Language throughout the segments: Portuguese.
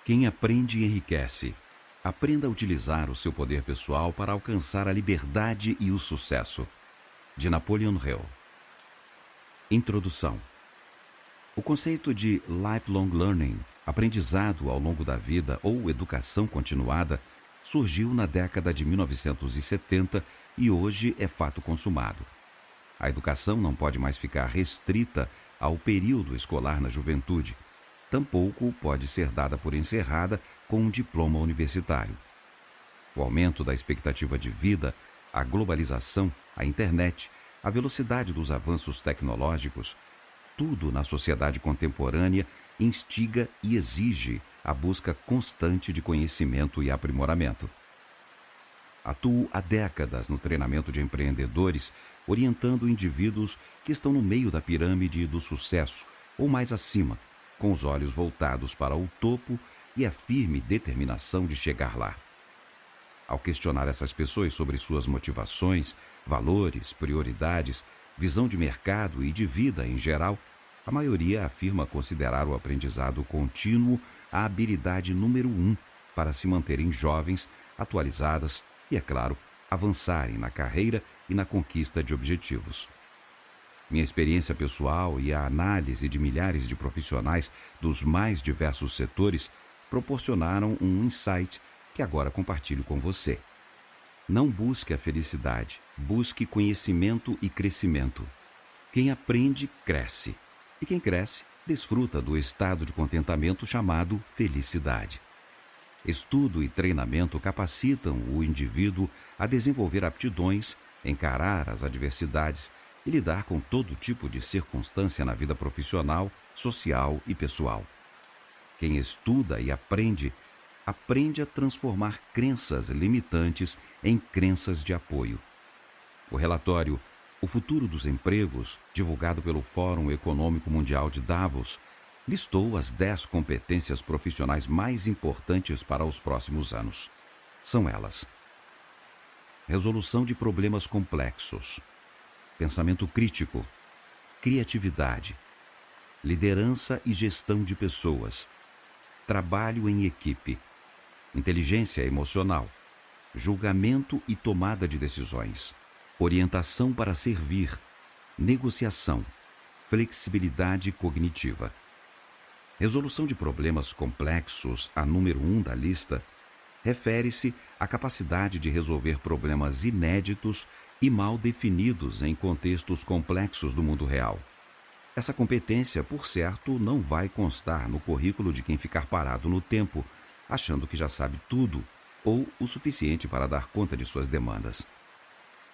Quem aprende enriquece. Aprenda a utilizar o seu poder pessoal para alcançar a liberdade e o sucesso. De Napoleon Hill. Introdução. O conceito de lifelong learning, aprendizado ao longo da vida ou educação continuada, surgiu na década de 1970 e hoje é fato consumado. A educação não pode mais ficar restrita ao período escolar na juventude. Tampouco pode ser dada por encerrada com um diploma universitário. O aumento da expectativa de vida, a globalização, a internet, a velocidade dos avanços tecnológicos, tudo na sociedade contemporânea instiga e exige a busca constante de conhecimento e aprimoramento. Atuo há décadas no treinamento de empreendedores, orientando indivíduos que estão no meio da pirâmide do sucesso ou mais acima, com os olhos voltados para o topo e a firme determinação de chegar lá. Ao questionar essas pessoas sobre suas motivações, valores, prioridades, visão de mercado e de vida em geral, a maioria afirma considerar o aprendizado contínuo a habilidade número 1 para se manterem jovens, atualizadas e, é claro, avançarem na carreira e na conquista de objetivos. Minha experiência pessoal e a análise de milhares de profissionais dos mais diversos setores proporcionaram um insight que agora compartilho com você. Não busque a felicidade, busque conhecimento e crescimento. Quem aprende, cresce. E quem cresce, desfruta do estado de contentamento chamado felicidade. Estudo e treinamento capacitam o indivíduo a desenvolver aptidões, encarar as adversidades e lidar com todo tipo de circunstância na vida profissional, social e pessoal. Quem estuda e aprende a transformar crenças limitantes em crenças de apoio. O relatório O Futuro dos Empregos, divulgado pelo Fórum Econômico Mundial de Davos, listou as 10 competências profissionais mais importantes para os próximos anos. São elas: resolução de problemas complexos, pensamento crítico, criatividade, liderança e gestão de pessoas, trabalho em equipe, inteligência emocional, julgamento e tomada de decisões, orientação para servir, negociação, flexibilidade cognitiva. Resolução de problemas complexos, a número 1 da lista, refere-se à capacidade de resolver problemas inéditos e mal definidos em contextos complexos do mundo real. Essa competência, por certo, não vai constar no currículo de quem ficar parado no tempo, achando que já sabe tudo ou o suficiente para dar conta de suas demandas.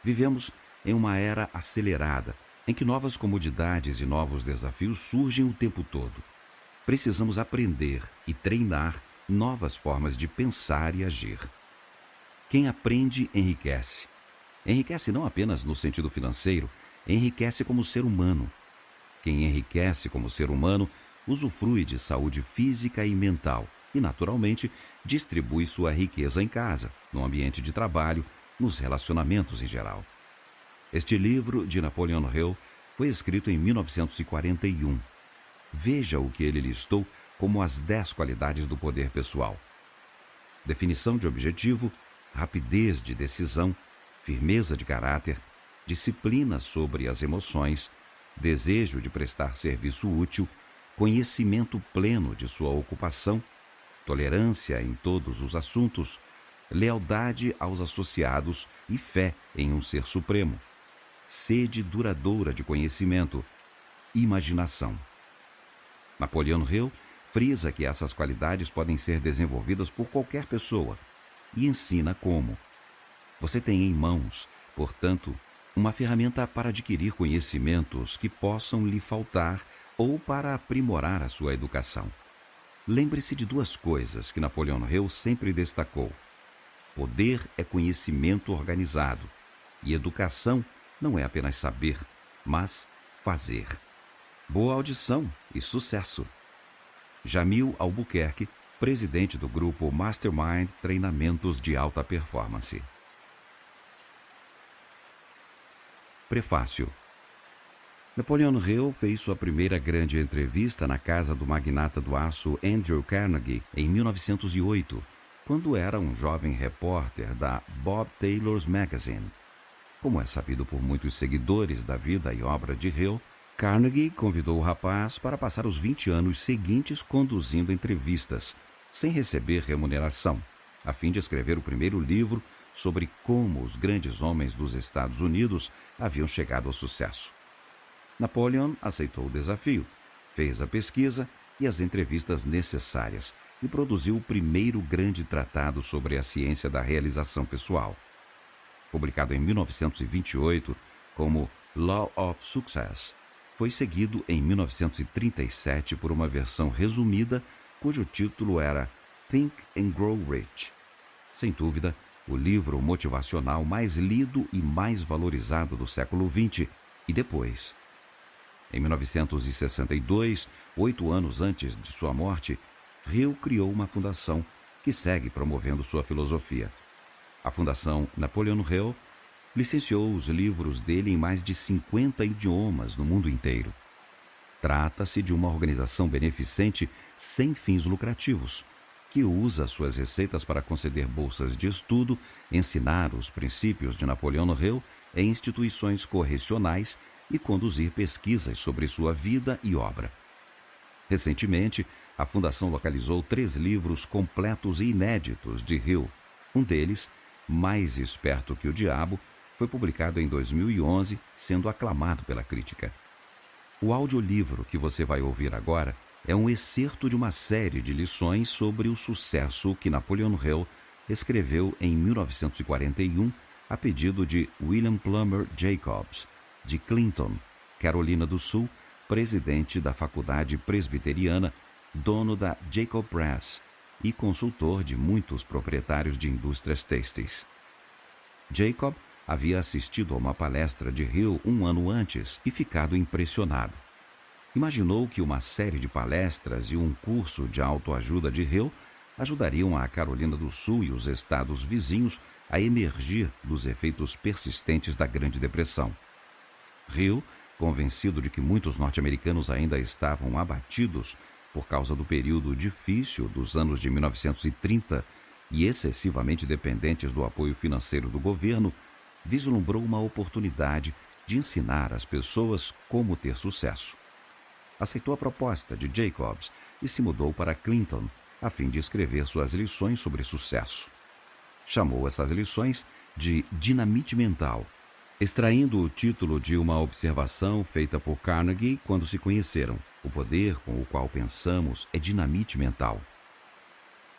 Vivemos em uma era acelerada, em que novas comodidades e novos desafios surgem o tempo todo. Precisamos aprender e treinar novas formas de pensar e agir. Quem aprende, enriquece. Enriquece não apenas no sentido financeiro, enriquece como ser humano. Quem enriquece como ser humano usufrui de saúde física e mental e, naturalmente, distribui sua riqueza em casa, no ambiente de trabalho, nos relacionamentos em geral. Este livro, de Napoleon Hill, foi escrito em 1941. Veja o que ele listou como as 10 qualidades do poder pessoal: definição de objetivo, rapidez de decisão, firmeza de caráter, disciplina sobre as emoções, desejo de prestar serviço útil, conhecimento pleno de sua ocupação, tolerância em todos os assuntos, lealdade aos associados e fé em um ser supremo, sede duradoura de conhecimento, imaginação. Napoleon Hill frisa que essas qualidades podem ser desenvolvidas por qualquer pessoa e ensina como. Você tem em mãos, portanto, uma ferramenta para adquirir conhecimentos que possam lhe faltar ou para aprimorar a sua educação. Lembre-se de 2 coisas que Napoleon Hill sempre destacou: poder é conhecimento organizado, e educação não é apenas saber, mas fazer. Boa audição e sucesso! Jamil Albuquerque, presidente do grupo Mastermind Treinamentos de Alta Performance. Prefácio. Napoleon Hill fez sua primeira grande entrevista na casa do magnata do aço Andrew Carnegie em 1908, quando era um jovem repórter da Bob Taylor's Magazine. Como é sabido por muitos seguidores da vida e obra de Hill, Carnegie convidou o rapaz para passar os 20 anos seguintes conduzindo entrevistas, sem receber remuneração, a fim de escrever o primeiro livro sobre como os grandes homens dos Estados Unidos haviam chegado ao sucesso. Napoleon aceitou o desafio, fez a pesquisa e as entrevistas necessárias e produziu o primeiro grande tratado sobre a ciência da realização pessoal. Publicado em 1928 como Law of Success, foi seguido em 1937 por uma versão resumida cujo título era Think and Grow Rich. Sem dúvida, o livro motivacional mais lido e mais valorizado do século XX e depois. Em 1962, 8 anos antes de sua morte, Hill criou uma fundação que segue promovendo sua filosofia. A Fundação Napoleon Hill licenciou os livros dele em mais de 50 idiomas no mundo inteiro. Trata-se de uma organização beneficente sem fins lucrativos, que usa suas receitas para conceder bolsas de estudo, ensinar os princípios de Napoleon Hill em instituições correcionais e conduzir pesquisas sobre sua vida e obra. Recentemente, a Fundação localizou 3 livros completos e inéditos de Hill. Um deles, Mais Esperto que o Diabo, foi publicado em 2011, sendo aclamado pela crítica. O audiolivro que você vai ouvir agora é um excerto de uma série de lições sobre o sucesso que Napoleon Hill escreveu em 1941 a pedido de William Plummer Jacobs, de Clinton, Carolina do Sul, presidente da Faculdade Presbiteriana, dono da Jacob Press e consultor de muitos proprietários de indústrias têxteis. Jacob havia assistido a uma palestra de Hill um ano antes e ficado impressionado. Imaginou que uma série de palestras e um curso de autoajuda de Hill ajudariam a Carolina do Sul e os estados vizinhos a emergir dos efeitos persistentes da Grande Depressão. Hill, convencido de que muitos norte-americanos ainda estavam abatidos por causa do período difícil dos anos de 1930 e excessivamente dependentes do apoio financeiro do governo, vislumbrou uma oportunidade de ensinar às pessoas como ter sucesso. Aceitou a proposta de Jacobs e se mudou para Clinton, a fim de escrever suas lições sobre sucesso. Chamou essas lições de Dinamite Mental, extraindo o título de uma observação feita por Carnegie quando se conheceram. O poder com o qual pensamos é dinamite mental.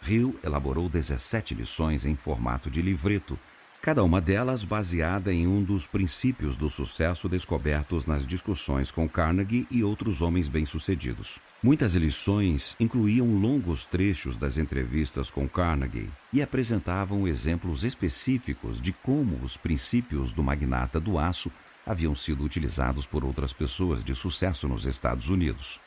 Hill elaborou 17 lições em formato de livreto, cada uma delas baseada em um dos princípios do sucesso descobertos nas discussões com Carnegie e outros homens bem-sucedidos. Muitas lições incluíam longos trechos das entrevistas com Carnegie e apresentavam exemplos específicos de como os princípios do magnata do aço haviam sido utilizados por outras pessoas de sucesso nos Estados Unidos.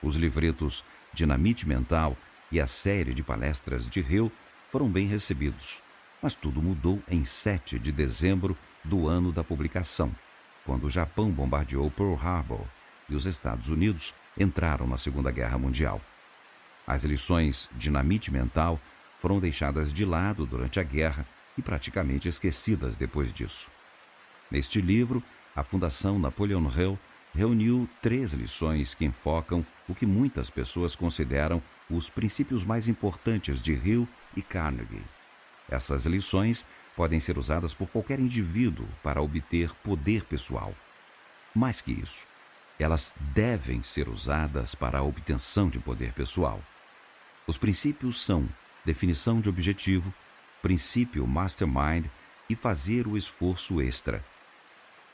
Os livretos Dinamite Mental e a série de palestras de Hill foram bem recebidos. Mas tudo mudou em 7 de dezembro do ano da publicação, quando o Japão bombardeou Pearl Harbor e os Estados Unidos entraram na Segunda Guerra Mundial. As lições Dinamite Mental foram deixadas de lado durante a guerra e praticamente esquecidas depois disso. Neste livro, a Fundação Napoleon Hill reuniu 3 lições que enfocam o que muitas pessoas consideram os princípios mais importantes de Hill e Carnegie. Essas lições podem ser usadas por qualquer indivíduo para obter poder pessoal. Mais que isso, elas devem ser usadas para a obtenção de poder pessoal. Os princípios são definição de objetivo, princípio mastermind e fazer o esforço extra.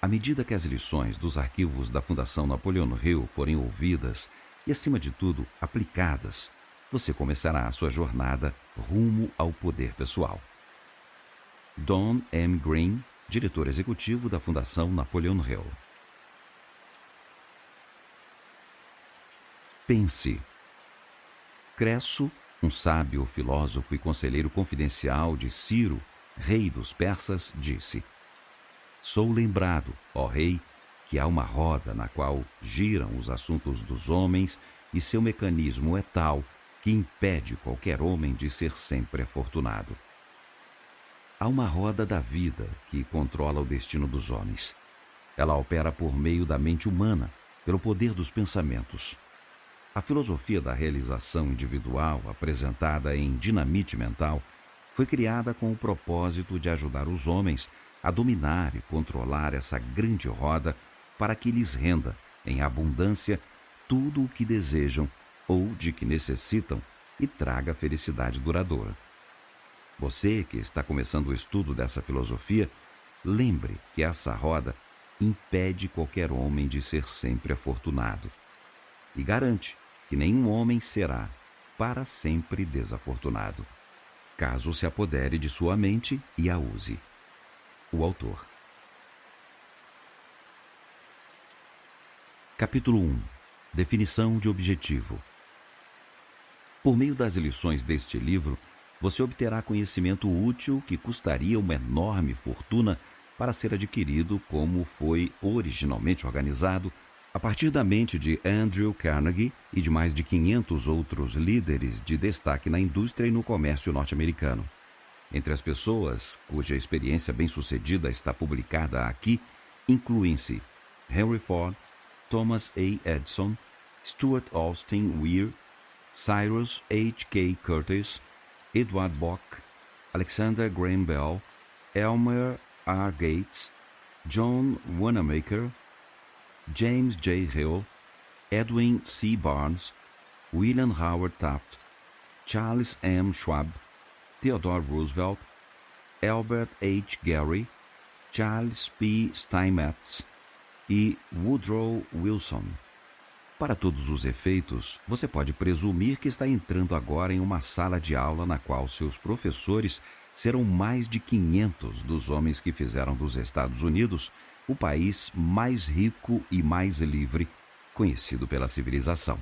À medida que as lições dos arquivos da Fundação Napoleon Hill forem ouvidas e, acima de tudo, aplicadas, você começará a sua jornada rumo ao poder pessoal. Don M. Green, diretor executivo da Fundação Napoleon Hill. Pense. Cresso, um sábio filósofo e conselheiro confidencial de Ciro, rei dos persas, disse: Sou lembrado, ó rei, que há uma roda na qual giram os assuntos dos homens e seu mecanismo é tal que impede qualquer homem de ser sempre afortunado. Há uma roda da vida que controla o destino dos homens. Ela opera por meio da mente humana, pelo poder dos pensamentos. A filosofia da realização individual, apresentada em Dinamite Mental, foi criada com o propósito de ajudar os homens a dominar e controlar essa grande roda para que lhes renda, em abundância, tudo o que desejam ou de que necessitam e traga felicidade duradoura. Você que está começando o estudo dessa filosofia, lembre que essa roda impede qualquer homem de ser sempre afortunado e garante que nenhum homem será para sempre desafortunado, caso se apodere de sua mente e a use. O autor. Capítulo 1. Definição de objetivo. Por meio das lições deste livro, você obterá conhecimento útil que custaria uma enorme fortuna para ser adquirido como foi originalmente organizado a partir da mente de Andrew Carnegie e de mais de 500 outros líderes de destaque na indústria e no comércio norte-americano. Entre as pessoas cuja experiência bem-sucedida está publicada aqui, incluem-se Henry Ford, Thomas A. Edison, Stuart Austin Weir, Cyrus H. K. Curtis, Edward Bock, Alexander Graham Bell, Elmer R. Gates, John Wanamaker, James J. Hill, Edwin C. Barnes, William Howard Taft, Charles M. Schwab, Theodore Roosevelt, Albert H. Gary, Charles P. Steinmetz e Woodrow Wilson. Para todos os efeitos, você pode presumir que está entrando agora em uma sala de aula na qual seus professores serão mais de 500 dos homens que fizeram dos Estados Unidos o país mais rico e mais livre conhecido pela civilização.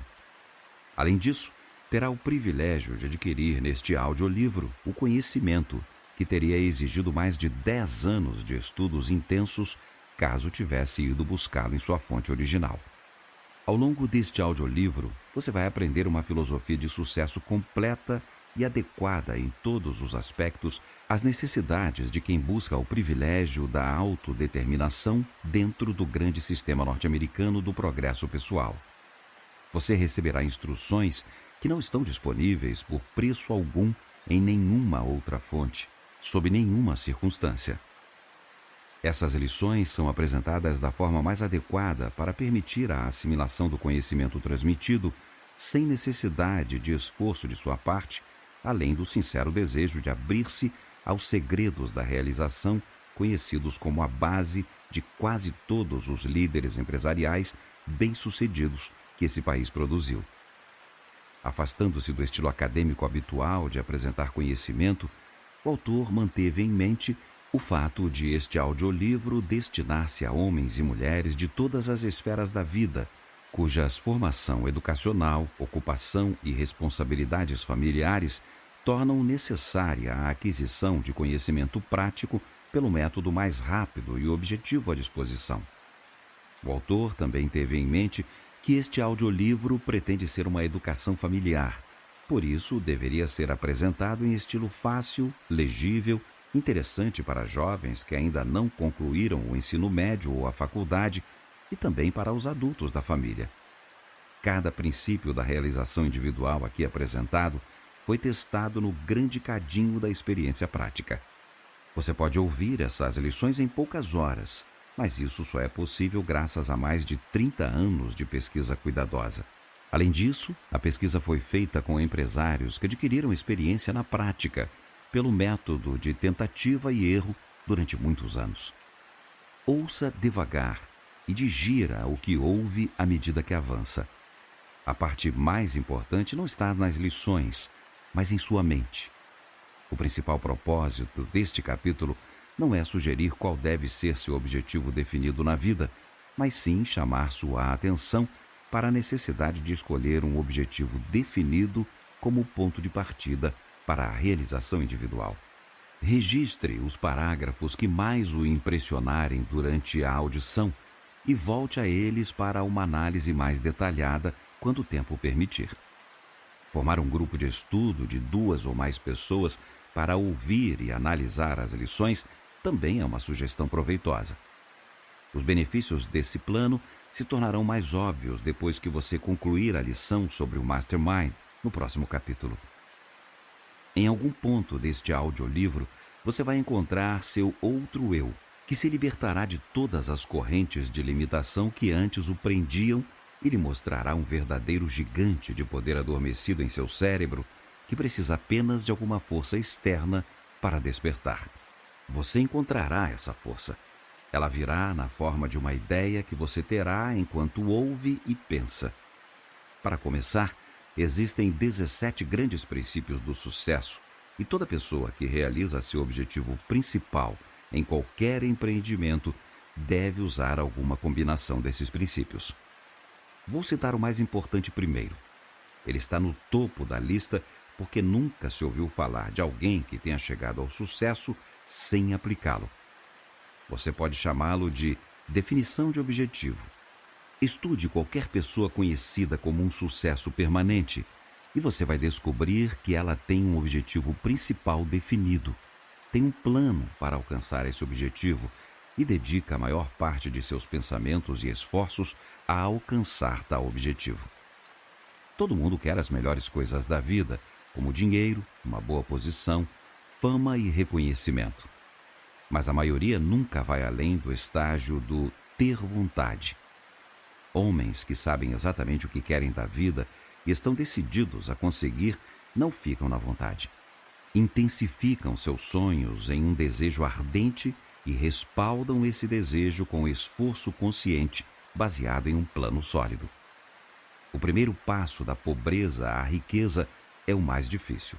Além disso, terá o privilégio de adquirir neste audiolivro o conhecimento que teria exigido mais de 10 anos de estudos intensos caso tivesse ido buscá-lo em sua fonte original. Ao longo deste audiolivro, você vai aprender uma filosofia de sucesso completa e adequada em todos os aspectos às necessidades de quem busca o privilégio da autodeterminação dentro do grande sistema norte-americano do progresso pessoal. Você receberá instruções que não estão disponíveis por preço algum em nenhuma outra fonte, sob nenhuma circunstância. Essas lições são apresentadas da forma mais adequada para permitir a assimilação do conhecimento transmitido sem necessidade de esforço de sua parte, além do sincero desejo de abrir-se aos segredos da realização conhecidos como a base de quase todos os líderes empresariais bem-sucedidos que esse país produziu. Afastando-se do estilo acadêmico habitual de apresentar conhecimento, o autor manteve em mente o fato de este audiolivro destinar-se a homens e mulheres de todas as esferas da vida, cujas formação educacional, ocupação e responsabilidades familiares tornam necessária a aquisição de conhecimento prático pelo método mais rápido e objetivo à disposição. O autor também teve em mente que este audiolivro pretende ser uma educação familiar, por isso deveria ser apresentado em estilo fácil, legível, interessante para jovens que ainda não concluíram o ensino médio ou a faculdade e também para os adultos da família. Cada princípio da realização individual aqui apresentado foi testado no grande cadinho da experiência prática. Você pode ouvir essas lições em poucas horas, mas isso só é possível graças a mais de 30 anos de pesquisa cuidadosa. Além disso, a pesquisa foi feita com empresários que adquiriram experiência na prática, pelo método de tentativa e erro durante muitos anos. Ouça devagar e digira o que ouve à medida que avança. A parte mais importante não está nas lições, mas em sua mente. O principal propósito deste capítulo não é sugerir qual deve ser seu objetivo definido na vida, mas sim chamar sua atenção para a necessidade de escolher um objetivo definido como ponto de partida para a realização individual. Registre os parágrafos que mais o impressionarem durante a audição e volte a eles para uma análise mais detalhada quando o tempo permitir. Formar um grupo de estudo de 2 ou mais pessoas para ouvir e analisar as lições também é uma sugestão proveitosa. Os benefícios desse plano se tornarão mais óbvios depois que você concluir a lição sobre o Mastermind no próximo capítulo. Em algum ponto deste audiolivro, você vai encontrar seu outro eu, que se libertará de todas as correntes de limitação que antes o prendiam e lhe mostrará um verdadeiro gigante de poder adormecido em seu cérebro que precisa apenas de alguma força externa para despertar. Você encontrará essa força. Ela virá na forma de uma ideia que você terá enquanto ouve e pensa. Para começar, existem 17 grandes princípios do sucesso e toda pessoa que realiza seu objetivo principal em qualquer empreendimento deve usar alguma combinação desses princípios. Vou citar o mais importante primeiro. Ele está no topo da lista porque nunca se ouviu falar de alguém que tenha chegado ao sucesso sem aplicá-lo. Você pode chamá-lo de definição de objetivo. Estude qualquer pessoa conhecida como um sucesso permanente e você vai descobrir que ela tem um objetivo principal definido, tem um plano para alcançar esse objetivo e dedica a maior parte de seus pensamentos e esforços a alcançar tal objetivo. Todo mundo quer as melhores coisas da vida, como dinheiro, uma boa posição, fama e reconhecimento. Mas a maioria nunca vai além do estágio do ter vontade. Homens que sabem exatamente o que querem da vida e estão decididos a conseguir não ficam na vontade. Intensificam seus sonhos em um desejo ardente e respaldam esse desejo com esforço consciente, baseado em um plano sólido. O primeiro passo da pobreza à riqueza é o mais difícil.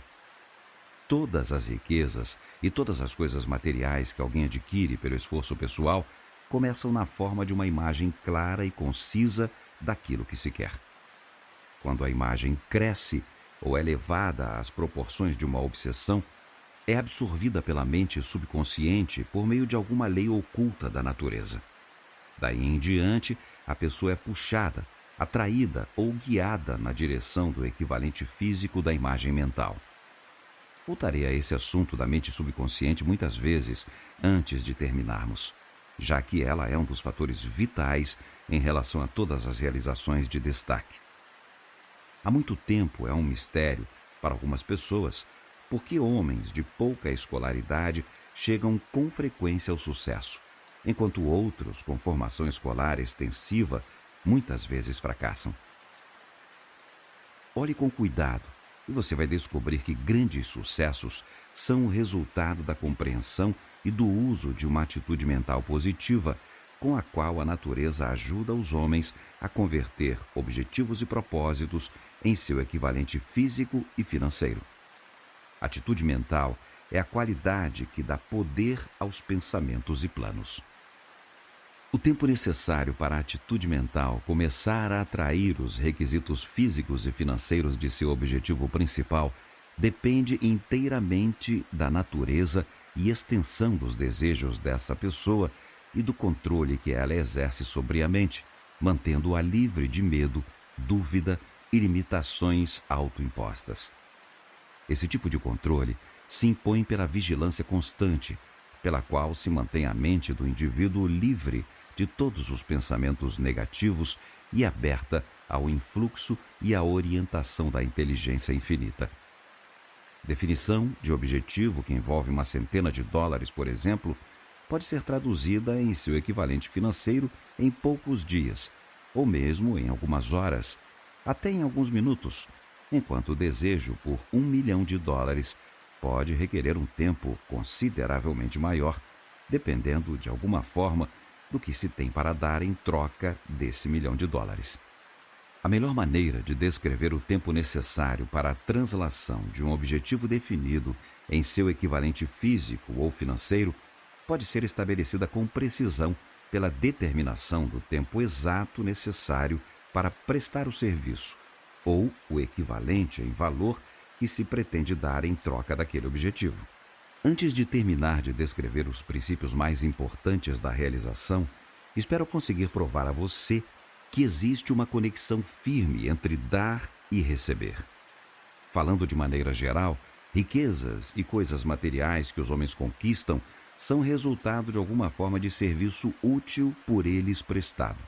Todas as riquezas e todas as coisas materiais que alguém adquire pelo esforço pessoal começam na forma de uma imagem clara e concisa daquilo que se quer. Quando a imagem cresce ou é levada às proporções de uma obsessão, é absorvida pela mente subconsciente por meio de alguma lei oculta da natureza. Daí em diante, a pessoa é puxada, atraída ou guiada na direção do equivalente físico da imagem mental. Voltarei a esse assunto da mente subconsciente muitas vezes antes de terminarmos, já que ela é um dos fatores vitais em relação a todas as realizações de destaque. Há muito tempo é um mistério para algumas pessoas por que homens de pouca escolaridade chegam com frequência ao sucesso, enquanto outros com formação escolar extensiva muitas vezes fracassam. Olhe com cuidado e você vai descobrir que grandes sucessos são o resultado da compreensão e do uso de uma atitude mental positiva, com a qual a natureza ajuda os homens a converter objetivos e propósitos em seu equivalente físico e financeiro. Atitude mental é a qualidade que dá poder aos pensamentos e planos. O tempo necessário para a atitude mental começar a atrair os requisitos físicos e financeiros de seu objetivo principal depende inteiramente da natureza e extensão dos desejos dessa pessoa e do controle que ela exerce sobre a mente, mantendo-a livre de medo, dúvida e limitações autoimpostas. Esse tipo de controle se impõe pela vigilância constante, pela qual se mantém a mente do indivíduo livre de todos os pensamentos negativos e aberta ao influxo e à orientação da inteligência infinita. Definição de objetivo que envolve uma centena de dólares, por exemplo, pode ser traduzida em seu equivalente financeiro em poucos dias, ou mesmo em algumas horas, até em alguns minutos, enquanto o desejo por $1 milhão pode requerer um tempo consideravelmente maior, dependendo de alguma forma do que se tem para dar em troca desse $1 milhão. A melhor maneira de descrever o tempo necessário para a translação de um objetivo definido em seu equivalente físico ou financeiro pode ser estabelecida com precisão pela determinação do tempo exato necessário para prestar o serviço, ou o equivalente em valor que se pretende dar em troca daquele objetivo. Antes de terminar de descrever os princípios mais importantes da realização, Espero conseguir provar a você que existe uma conexão firme entre dar e receber. Falando de maneira geral, riquezas e coisas materiais que os homens conquistam são resultado de alguma forma de serviço útil por eles prestado.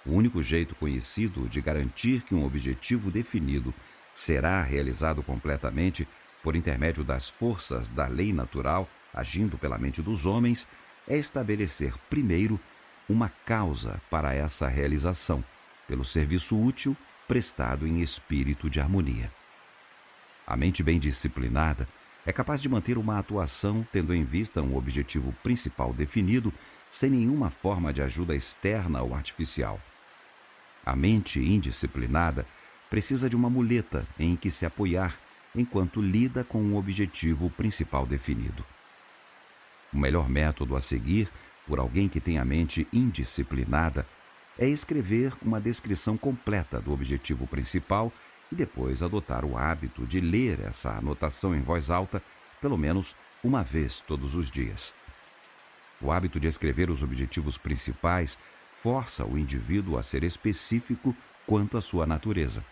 O único jeito conhecido de garantir que um objetivo definido será realizado completamente por intermédio das forças da lei natural agindo pela mente dos homens é estabelecer primeiro uma causa para essa realização, pelo serviço útil prestado em espírito de harmonia. A mente bem disciplinada é capaz de manter uma atuação tendo em vista um objetivo principal definido sem nenhuma forma de ajuda externa ou artificial. A mente indisciplinada precisa de uma muleta em que se apoiar enquanto lida com um objetivo principal definido. O melhor método a seguir por alguém que tem a mente indisciplinada é escrever uma descrição completa do objetivo principal e depois adotar o hábito de ler essa anotação em voz alta pelo menos uma vez todos os dias. O hábito de escrever os objetivos principais força o indivíduo a ser específico quanto à sua natureza.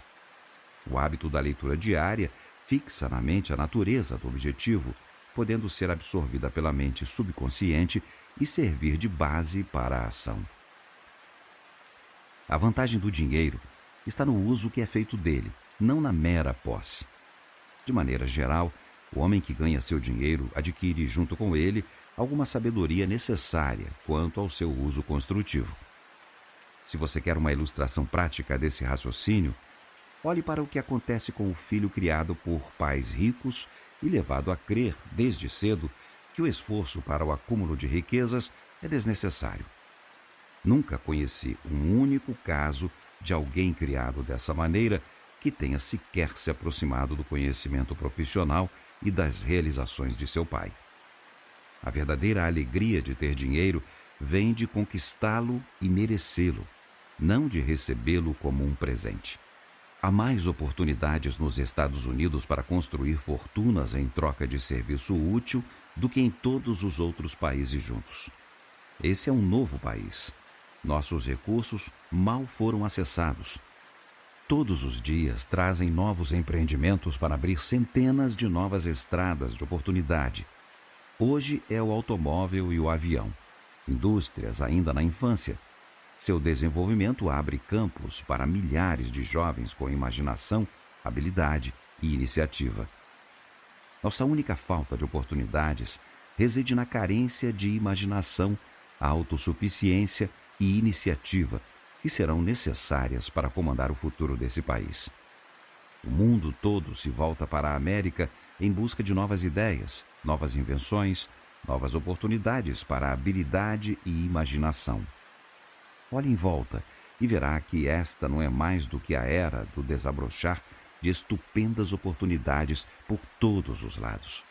O hábito da leitura diária fixa na mente a natureza do objetivo, podendo ser absorvida pela mente subconsciente e servir de base para a ação. A vantagem do dinheiro está no uso que é feito dele, não na mera posse. De maneira geral, o homem que ganha seu dinheiro adquire junto com ele alguma sabedoria necessária quanto ao seu uso construtivo. Se você quer uma ilustração prática desse raciocínio, olhe para o que acontece com o filho criado por pais ricos e levado a crer, desde cedo, que o esforço para o acúmulo de riquezas é desnecessário. Nunca conheci um único caso de alguém criado dessa maneira que tenha sequer se aproximado do conhecimento profissional e das realizações de seu pai. A verdadeira alegria de ter dinheiro vem de conquistá-lo e merecê-lo, não de recebê-lo como um presente. Há mais oportunidades nos Estados Unidos para construir fortunas em troca de serviço útil do que em todos os outros países juntos. Esse é um novo país. Nossos recursos mal foram acessados. Todos os dias trazem novos empreendimentos para abrir centenas de novas estradas de oportunidade. Hoje é o automóvel e o avião, indústrias ainda na infância. Seu desenvolvimento abre campos para milhares de jovens com imaginação, habilidade e iniciativa. Nossa única falta de oportunidades reside na carência de imaginação, autossuficiência e iniciativa que serão necessárias para comandar o futuro desse país. O mundo todo se volta para a América em busca de novas ideias, novas invenções, novas oportunidades para habilidade e imaginação. Olhe em volta e verá que esta não é mais do que a era do desabrochar de estupendas oportunidades por todos os lados.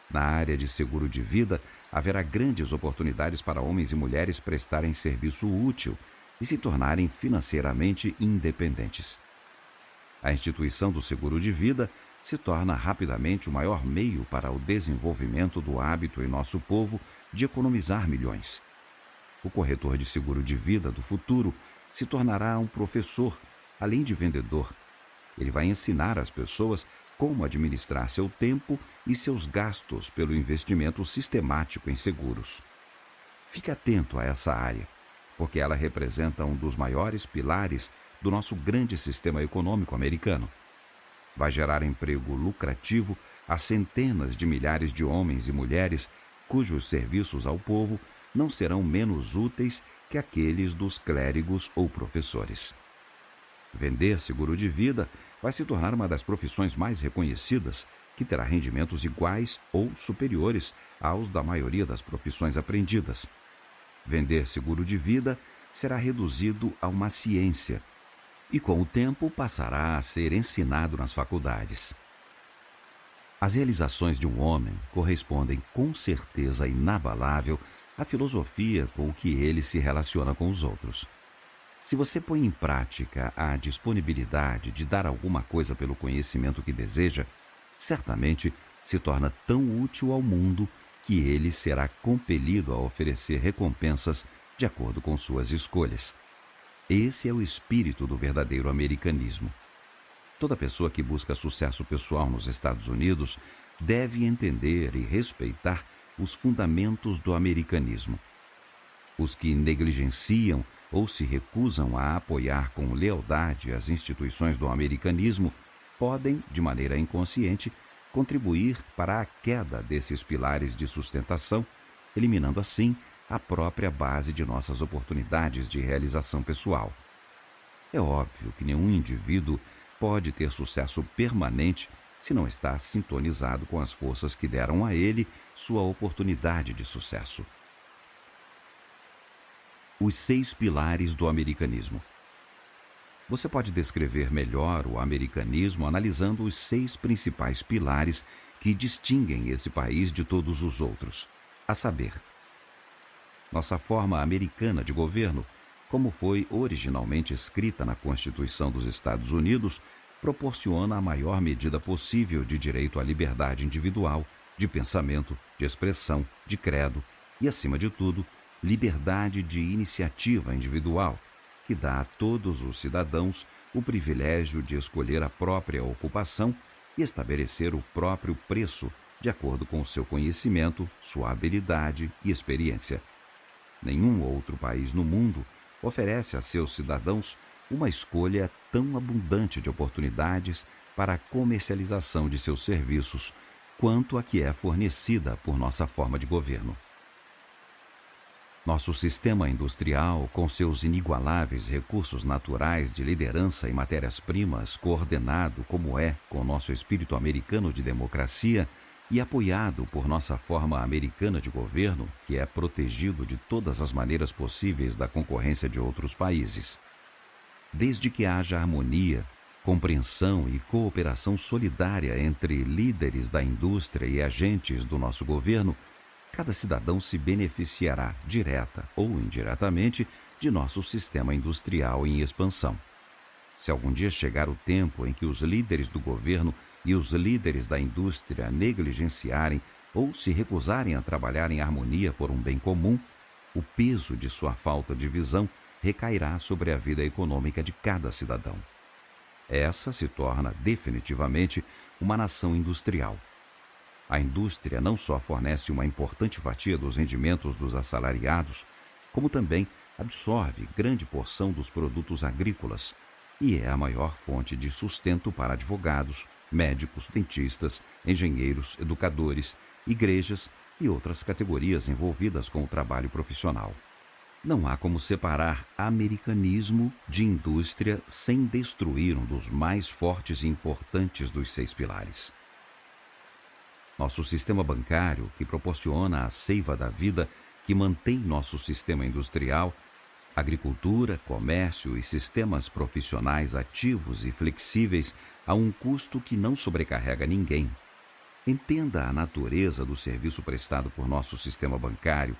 Na área de seguro de vida, haverá grandes oportunidades para homens e mulheres prestarem serviço útil e se tornarem financeiramente independentes. A instituição do seguro de vida se torna rapidamente o maior meio para o desenvolvimento do hábito em nosso povo de economizar milhões. O corretor de seguro de vida do futuro se tornará um professor, além de vendedor. Ele vai ensinar às pessoas como administrar seu tempo e seus gastos pelo investimento sistemático em seguros. Fique atento a essa área, porque ela representa um dos maiores pilares do nosso grande sistema econômico americano. Vai gerar emprego lucrativo a centenas de milhares de homens e mulheres cujos serviços ao povo não serão menos úteis que aqueles dos clérigos ou professores. Vender seguro de vida vai se tornar uma das profissões mais reconhecidas, que terá rendimentos iguais ou superiores aos da maioria das profissões aprendidas. Vender seguro de vida será reduzido a uma ciência e, com o tempo, passará a ser ensinado nas faculdades. As realizações de um homem correspondem com certeza inabalável à filosofia com que ele se relaciona com os outros. Se você põe em prática a disponibilidade de dar alguma coisa pelo conhecimento que deseja, certamente se torna tão útil ao mundo que ele será compelido a oferecer recompensas de acordo com suas escolhas. Esse é o espírito do verdadeiro americanismo. Toda pessoa que busca sucesso pessoal nos Estados Unidos deve entender e respeitar os fundamentos do americanismo. Os que negligenciam ou se recusam a apoiar com lealdade as instituições do americanismo podem, de maneira inconsciente, contribuir para a queda desses pilares de sustentação, eliminando assim a própria base de nossas oportunidades de realização pessoal. É óbvio que nenhum indivíduo pode ter sucesso permanente se não está sintonizado com as forças que deram a ele sua oportunidade de sucesso. Os 6 pilares do americanismo. Você pode descrever melhor o americanismo analisando os 6 principais pilares que distinguem esse país de todos os outros, a saber, nossa forma americana de governo, como foi originalmente escrita na Constituição dos Estados Unidos, proporciona a maior medida possível de direito à liberdade individual, de pensamento, de expressão, de credo e, acima de tudo, liberdade de iniciativa individual, que dá a todos os cidadãos o privilégio de escolher a própria ocupação e estabelecer o próprio preço de acordo com seu conhecimento, sua habilidade e experiência. Nenhum outro país no mundo oferece a seus cidadãos uma escolha tão abundante de oportunidades para a comercialização de seus serviços quanto a que é fornecida por nossa forma de governo. Nosso sistema industrial, com seus inigualáveis recursos naturais de liderança e matérias-primas, coordenado como é com nosso espírito americano de democracia e apoiado por nossa forma americana de governo, que é protegido de todas as maneiras possíveis da concorrência de outros países. Desde que haja harmonia, compreensão e cooperação solidária entre líderes da indústria e agentes do nosso governo, cada cidadão se beneficiará, direta ou indiretamente, de nosso sistema industrial em expansão. Se algum dia chegar o tempo em que os líderes do governo e os líderes da indústria negligenciarem ou se recusarem a trabalhar em harmonia por um bem comum, o peso de sua falta de visão recairá sobre a vida econômica de cada cidadão. Essa se torna definitivamente uma nação industrial. A indústria não só fornece uma importante fatia dos rendimentos dos assalariados, como também absorve grande porção dos produtos agrícolas e é a maior fonte de sustento para advogados, médicos, dentistas, engenheiros, educadores, igrejas e outras categorias envolvidas com o trabalho profissional. Não há como separar americanismo de indústria sem destruir um dos mais fortes e importantes dos 6 pilares. Nosso sistema bancário, que proporciona a seiva da vida que mantém nosso sistema industrial, agricultura, comércio e sistemas profissionais ativos e flexíveis a um custo que não sobrecarrega ninguém. Entenda a natureza do serviço prestado por nosso sistema bancário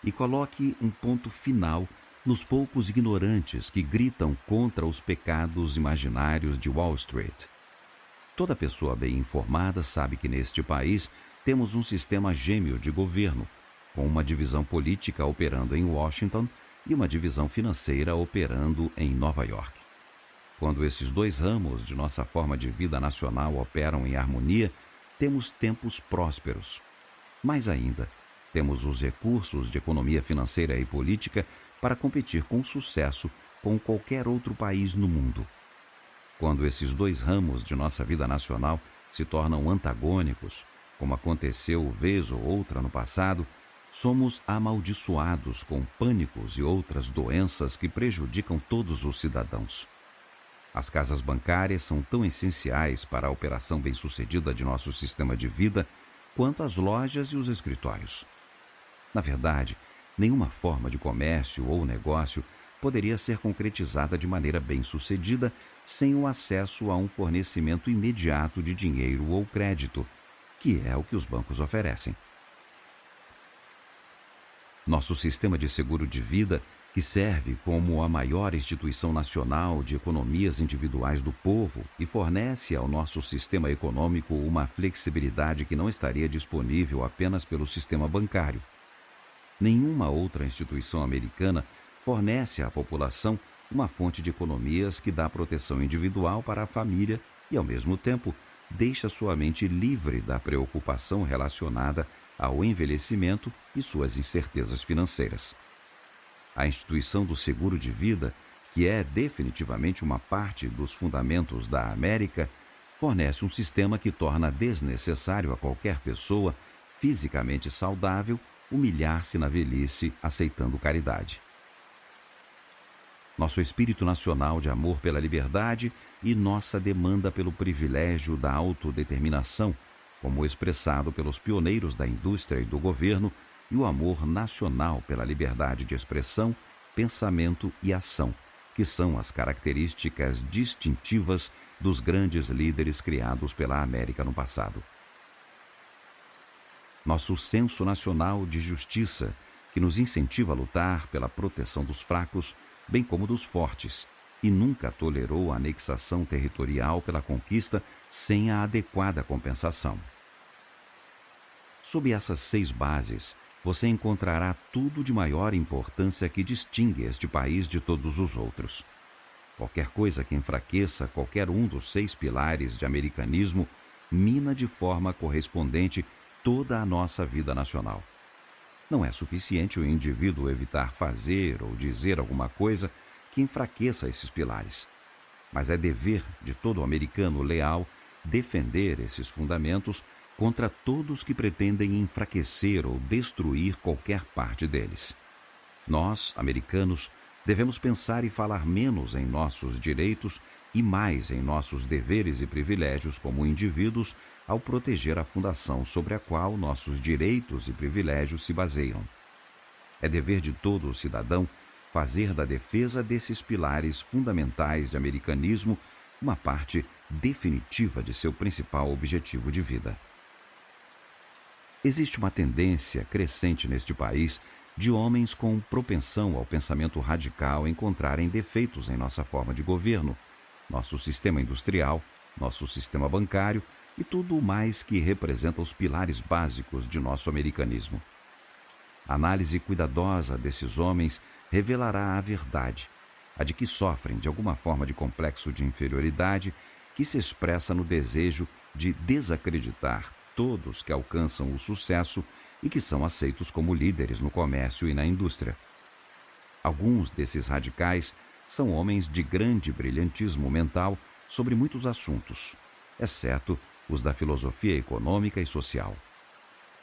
e coloque um ponto final nos poucos ignorantes que gritam contra os pecados imaginários de Wall Street. Toda pessoa bem informada sabe que neste país temos um sistema gêmeo de governo, com uma divisão política operando em Washington e uma divisão financeira operando em Nova York. Quando esses 2 ramos de nossa forma de vida nacional operam em harmonia, temos tempos prósperos. Mais ainda, temos os recursos de economia financeira e política para competir com sucesso com qualquer outro país no mundo. Quando esses 2 ramos de nossa vida nacional se tornam antagônicos, como aconteceu vez ou outra no passado, somos amaldiçoados com pânicos e outras doenças que prejudicam todos os cidadãos. As casas bancárias são tão essenciais para a operação bem-sucedida de nosso sistema de vida quanto as lojas e os escritórios. Na verdade, nenhuma forma de comércio ou negócio poderia ser concretizada de maneira bem-sucedida sem o acesso a um fornecimento imediato de dinheiro ou crédito, que é o que os bancos oferecem. Nosso sistema de seguro de vida, que serve como a maior instituição nacional de economias individuais do povo e fornece ao nosso sistema econômico uma flexibilidade que não estaria disponível apenas pelo sistema bancário. Nenhuma outra instituição americana fornece à população uma fonte de economias que dá proteção individual para a família e, ao mesmo tempo, deixa sua mente livre da preocupação relacionada ao envelhecimento e suas incertezas financeiras. A instituição do seguro de vida, que é definitivamente uma parte dos fundamentos da América, fornece um sistema que torna desnecessário a qualquer pessoa fisicamente saudável humilhar-se na velhice aceitando caridade. Nosso espírito nacional de amor pela liberdade e nossa demanda pelo privilégio da autodeterminação, como expressado pelos pioneiros da indústria e do governo, e o amor nacional pela liberdade de expressão, pensamento e ação, que são as características distintivas dos grandes líderes criados pela América no passado. Nosso senso nacional de justiça, que nos incentiva a lutar pela proteção dos fracos, bem como dos fortes, e nunca tolerou a anexação territorial pela conquista sem a adequada compensação. Sob essas 6 bases, você encontrará tudo de maior importância que distingue este país de todos os outros. Qualquer coisa que enfraqueça qualquer um dos 6 pilares de americanismo mina de forma correspondente toda a nossa vida nacional. Não é suficiente o indivíduo evitar fazer ou dizer alguma coisa que enfraqueça esses pilares, mas é dever de todo americano leal defender esses fundamentos contra todos que pretendem enfraquecer ou destruir qualquer parte deles. Nós, americanos, devemos pensar e falar menos em nossos direitos e mais em nossos deveres e privilégios como indivíduos ao proteger a fundação sobre a qual nossos direitos e privilégios se baseiam. É dever de todo cidadão fazer da defesa desses pilares fundamentais de americanismo uma parte definitiva de seu principal objetivo de vida. Existe uma tendência crescente neste país de homens com propensão ao pensamento radical encontrarem defeitos em nossa forma de governo, nosso sistema industrial, nosso sistema bancário e tudo o mais que representa os pilares básicos de nosso americanismo. A análise cuidadosa desses homens revelará a verdade, a de que sofrem de alguma forma de complexo de inferioridade que se expressa no desejo de desacreditar todos que alcançam o sucesso e que são aceitos como líderes no comércio e na indústria. Alguns desses radicais são homens de grande brilhantismo mental sobre muitos assuntos, exceto os da filosofia econômica e social.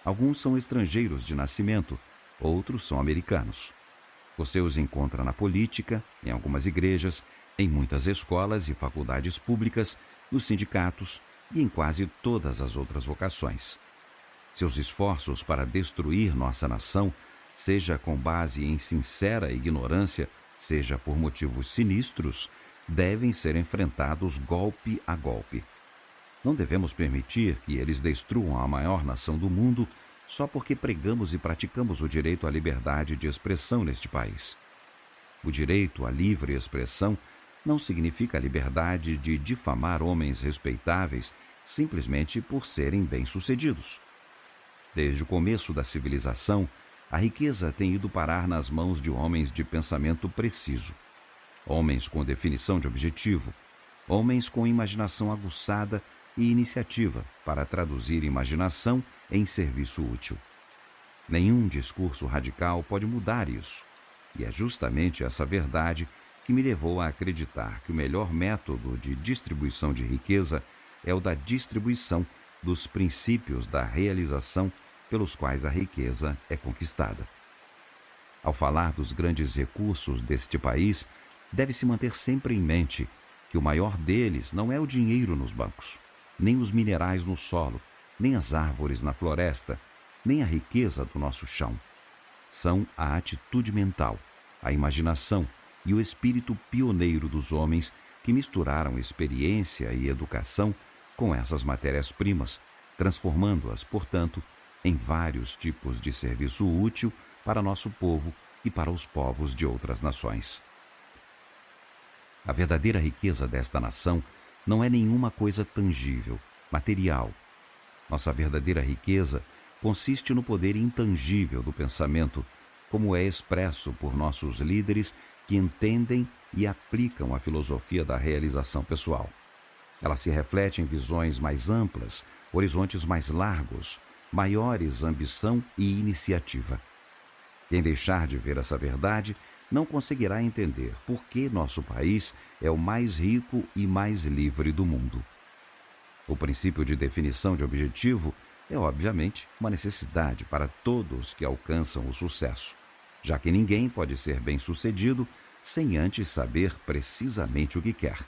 Alguns são estrangeiros de nascimento, outros são americanos. Você os encontra na política, em algumas igrejas, em muitas escolas e faculdades públicas, nos sindicatos e em quase todas as outras vocações. Seus esforços para destruir nossa nação, seja com base em sincera ignorância, seja por motivos sinistros, devem ser enfrentados golpe a golpe. Não devemos permitir que eles destruam a maior nação do mundo só porque pregamos e praticamos o direito à liberdade de expressão neste país. O direito à livre expressão não significa a liberdade de difamar homens respeitáveis simplesmente por serem bem-sucedidos. Desde o começo da civilização, a riqueza tem ido parar nas mãos de homens de pensamento preciso, homens com definição de objetivo, homens com imaginação aguçada e iniciativa para traduzir imaginação em serviço útil. Nenhum discurso radical pode mudar isso, e é justamente essa verdade que me levou a acreditar que o melhor método de distribuição de riqueza é o da distribuição dos princípios da realização pelos quais a riqueza é conquistada. Ao falar dos grandes recursos deste país, deve-se manter sempre em mente que o maior deles não é o dinheiro nos bancos, nem os minerais no solo, nem as árvores na floresta, nem a riqueza do nosso chão. São a atitude mental, a imaginação e o espírito pioneiro dos homens que misturaram experiência e educação com essas matérias-primas, transformando-as, portanto, em vários tipos de serviço útil para nosso povo e para os povos de outras nações. A verdadeira riqueza desta nação não é nenhuma coisa tangível, material. Nossa verdadeira riqueza consiste no poder intangível do pensamento como é expresso por nossos líderes que entendem e aplicam a filosofia da realização pessoal. Ela se reflete em visões mais amplas, horizontes mais largos, maiores ambição e iniciativa. Quem deixar de ver essa verdade não conseguirá entender por que nosso país é o mais rico e mais livre do mundo. O princípio de definição de objetivo é, obviamente, uma necessidade para todos que alcançam o sucesso, já que ninguém pode ser bem-sucedido sem antes saber precisamente o que quer.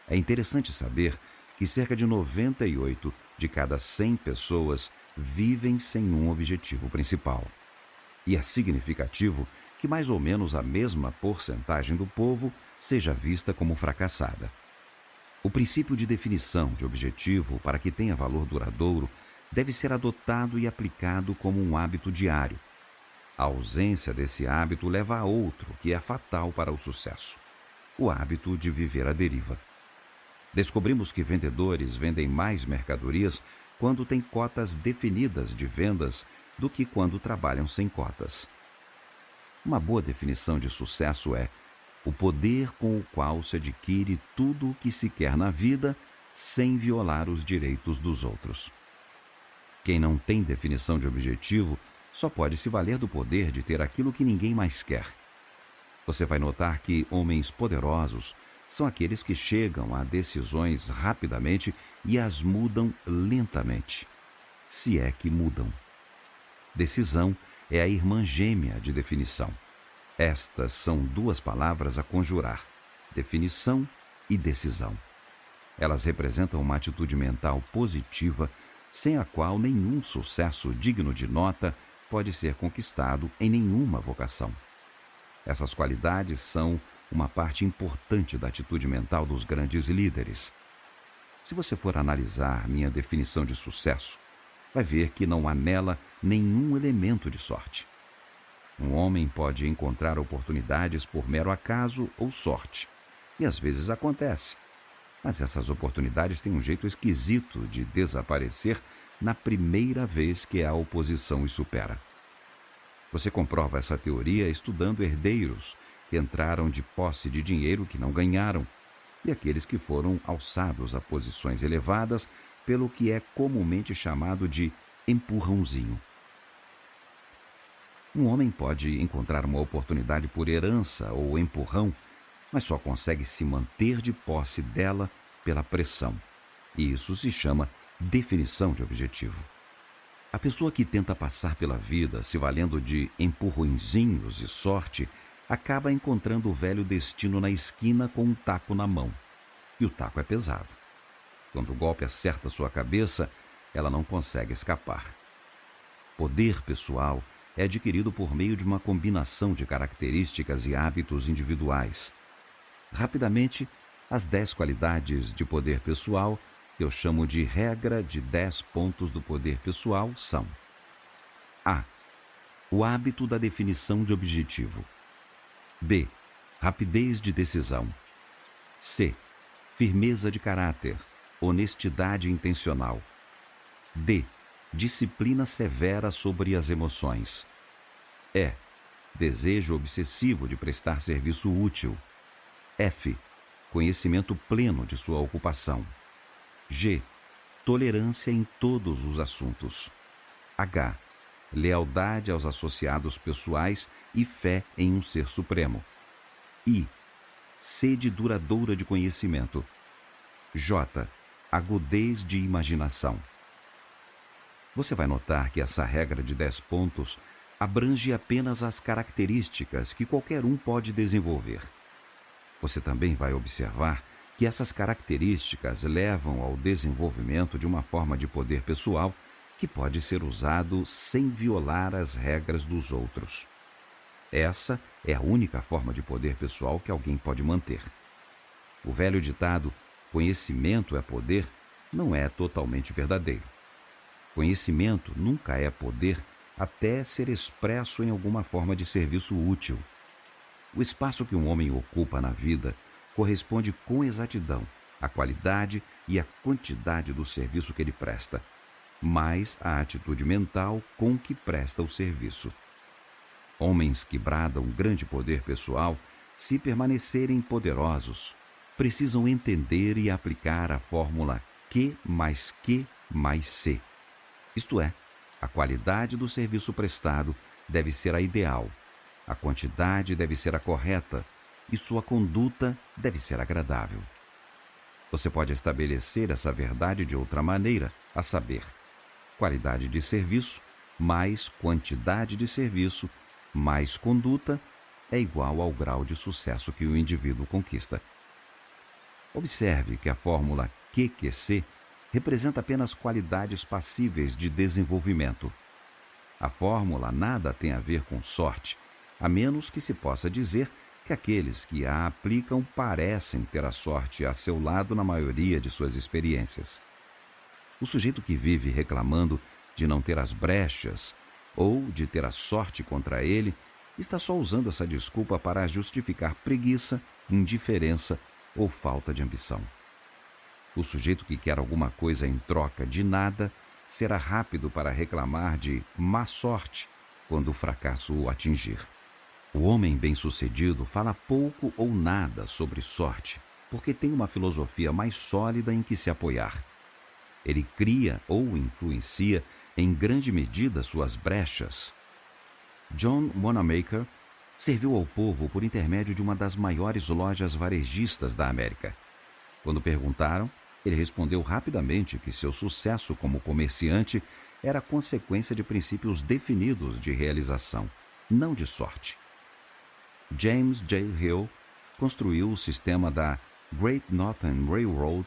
É interessante saber que cerca de 98 de cada 100 pessoas vivem sem um objetivo principal. E é significativo que mais ou menos a mesma porcentagem do povo seja vista como fracassada. O princípio de definição de objetivo, para que tenha valor duradouro, deve ser adotado e aplicado como um hábito diário. A ausência desse hábito leva a outro que é fatal para o sucesso: o hábito de viver à deriva. Descobrimos que vendedores vendem mais mercadorias quando têm cotas definidas de vendas do que quando trabalham sem cotas. Uma boa definição de sucesso é o poder com o qual se adquire tudo o que se quer na vida sem violar os direitos dos outros. Quem não tem definição de objetivo só pode se valer do poder de ter aquilo que ninguém mais quer. Você vai notar que homens poderosos são aqueles que chegam a decisões rapidamente e as mudam lentamente, se é que mudam. Decisão é a irmã gêmea de definição. Estas são duas palavras a conjurar: definição e decisão. Elas representam uma atitude mental positiva, sem a qual nenhum sucesso digno de nota pode ser conquistado em nenhuma vocação. Essas qualidades são uma parte importante da atitude mental dos grandes líderes. Se você for analisar minha definição de sucesso, vai ver que não há nela nenhum elemento de sorte. Um homem pode encontrar oportunidades por mero acaso ou sorte, e às vezes acontece. Mas essas oportunidades têm um jeito esquisito de desaparecer na primeira vez que a oposição os supera. Você comprova essa teoria estudando herdeiros que entraram de posse de dinheiro que não ganharam e aqueles que foram alçados a posições elevadas pelo que é comumente chamado de empurrãozinho. Um homem pode encontrar uma oportunidade por herança ou empurrão, mas só consegue se manter de posse dela pela pressão. E isso se chama definição de objetivo. A pessoa que tenta passar pela vida se valendo de empurrõezinhos e sorte acaba encontrando o velho destino na esquina com um taco na mão. E o taco é pesado. Quando o golpe acerta sua cabeça, ela não consegue escapar. Poder pessoal é adquirido por meio de uma combinação de características e hábitos individuais. Rapidamente, as 10 qualidades de poder pessoal, que eu chamo de regra de 10 pontos do poder pessoal, são: A. O hábito da definição de objetivo. B. Rapidez de decisão. C. Firmeza de caráter, honestidade intencional. D. Disciplina severa sobre as emoções. E. Desejo obsessivo de prestar serviço útil. F. Conhecimento pleno de sua ocupação. G. Tolerância em todos os assuntos. H. Lealdade aos associados pessoais e fé em um ser supremo. I. Sede duradoura de conhecimento. J. Agudez de imaginação. Você vai notar que essa regra de 10 pontos abrange apenas as características que qualquer um pode desenvolver. Você também vai observar que essas características levam ao desenvolvimento de uma forma de poder pessoal que pode ser usado sem violar as regras dos outros. Essa é a única forma de poder pessoal que alguém pode manter. O velho ditado "conhecimento é poder" não é totalmente verdadeiro. Conhecimento nunca é poder até ser expresso em alguma forma de serviço útil. O espaço que um homem ocupa na vida corresponde com exatidão à qualidade e à quantidade do serviço que ele presta, mais a atitude mental com que presta o serviço. Homens que bradam grande poder pessoal, se permanecerem poderosos, precisam entender e aplicar a fórmula Q mais Q mais C. Isto é, a qualidade do serviço prestado deve ser a ideal, a quantidade deve ser a correta e sua conduta deve ser agradável. Você pode estabelecer essa verdade de outra maneira, a saber, qualidade de serviço mais quantidade de serviço mais conduta é igual ao grau de sucesso que o indivíduo conquista. Observe que a fórmula QQC representa apenas qualidades passíveis de desenvolvimento. A fórmula nada tem a ver com sorte, a menos que se possa dizer que aqueles que a aplicam parecem ter a sorte a seu lado na maioria de suas experiências. O sujeito que vive reclamando de não ter as brechas ou de ter a sorte contra ele está só usando essa desculpa para justificar preguiça, indiferença ou falta de ambição. O sujeito que quer alguma coisa em troca de nada será rápido para reclamar de má sorte quando o fracasso o atingir. O homem bem-sucedido fala pouco ou nada sobre sorte, porque tem uma filosofia mais sólida em que se apoiar. Ele cria ou influencia em grande medida suas brechas. John Wanamaker serviu ao povo por intermédio de uma das maiores lojas varejistas da América. Quando perguntaram, ele respondeu rapidamente que seu sucesso como comerciante era consequência de princípios definidos de realização, não de sorte. James J. Hill construiu o sistema da Great Northern Railroad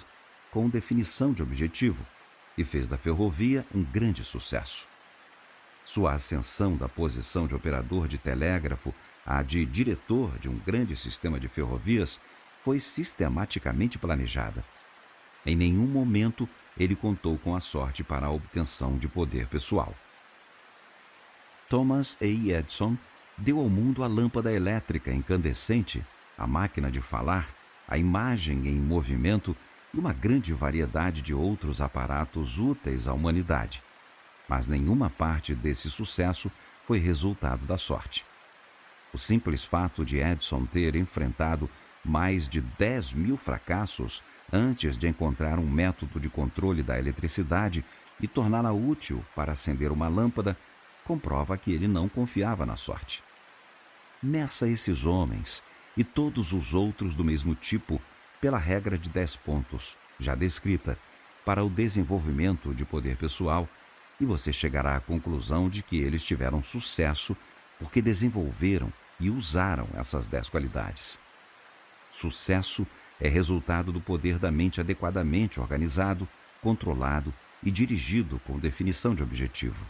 com definição de objetivo e fez da ferrovia um grande sucesso. Sua ascensão da posição de operador de telégrafo à de diretor de um grande sistema de ferrovias foi sistematicamente planejada. Em nenhum momento ele contou com a sorte para a obtenção de poder pessoal. Thomas A. Edison deu ao mundo a lâmpada elétrica incandescente, a máquina de falar, a imagem em movimento e uma grande variedade de outros aparatos úteis à humanidade. Mas nenhuma parte desse sucesso foi resultado da sorte. O simples fato de Edison ter enfrentado mais de 10.000 fracassos antes de encontrar um método de controle da eletricidade e torná-la útil para acender uma lâmpada comprova que ele não confiava na sorte. Meça esses homens e todos os outros do mesmo tipo pela regra de 10 pontos, já descrita, para o desenvolvimento de poder pessoal, e você chegará à conclusão de que eles tiveram sucesso porque desenvolveram e usaram essas 10 qualidades. Sucesso é resultado do poder da mente adequadamente organizado, controlado e dirigido com definição de objetivo.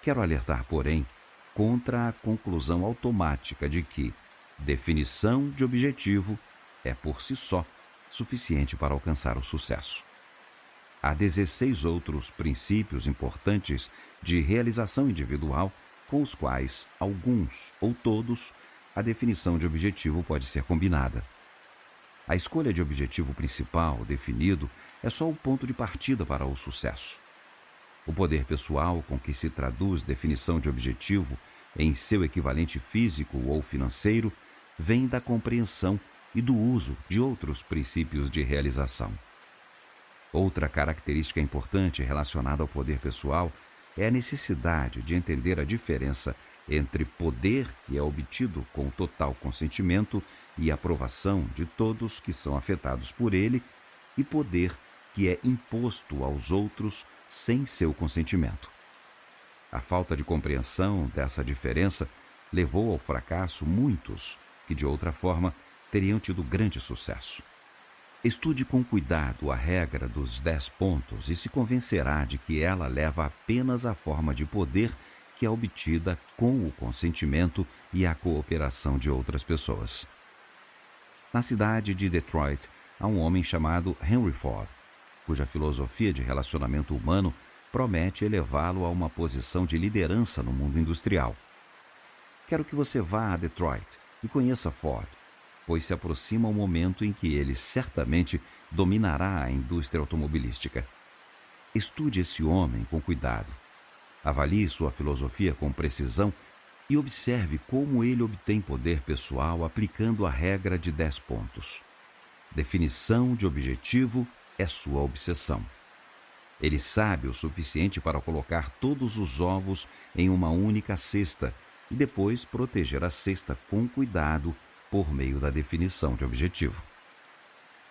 Quero alertar, porém, contra a conclusão automática de que definição de objetivo é por si só suficiente para alcançar o sucesso. Há 16 outros princípios importantes de realização individual com os quais, alguns ou todos, a definição de objetivo pode ser combinada. A escolha de objetivo principal definido é só o ponto de partida para o sucesso. O poder pessoal com que se traduz definição de objetivo em seu equivalente físico ou financeiro vem da compreensão e do uso de outros princípios de realização. Outra característica importante relacionada ao poder pessoal é a necessidade de entender a diferença entre poder que é obtido com total consentimento e aprovação de todos que são afetados por ele e poder que é imposto aos outros sem seu consentimento. A falta de compreensão dessa diferença levou ao fracasso muitos que, de outra forma, teriam tido grande sucesso. Estude com cuidado a regra dos 10 pontos e se convencerá de que ela leva apenas à forma de poder que é obtida com o consentimento e a cooperação de outras pessoas. Na cidade de Detroit, há um homem chamado Henry Ford, cuja filosofia de relacionamento humano promete elevá-lo a uma posição de liderança no mundo industrial. Quero que você vá a Detroit e conheça Ford, pois se aproxima o momento em que ele certamente dominará a indústria automobilística. Estude esse homem com cuidado. Avalie sua filosofia com precisão e observe como ele obtém poder pessoal aplicando a regra de 10 pontos. Definição de objetivo é sua obsessão. Ele sabe o suficiente para colocar todos os ovos em uma única cesta e depois proteger a cesta com cuidado por meio da definição de objetivo.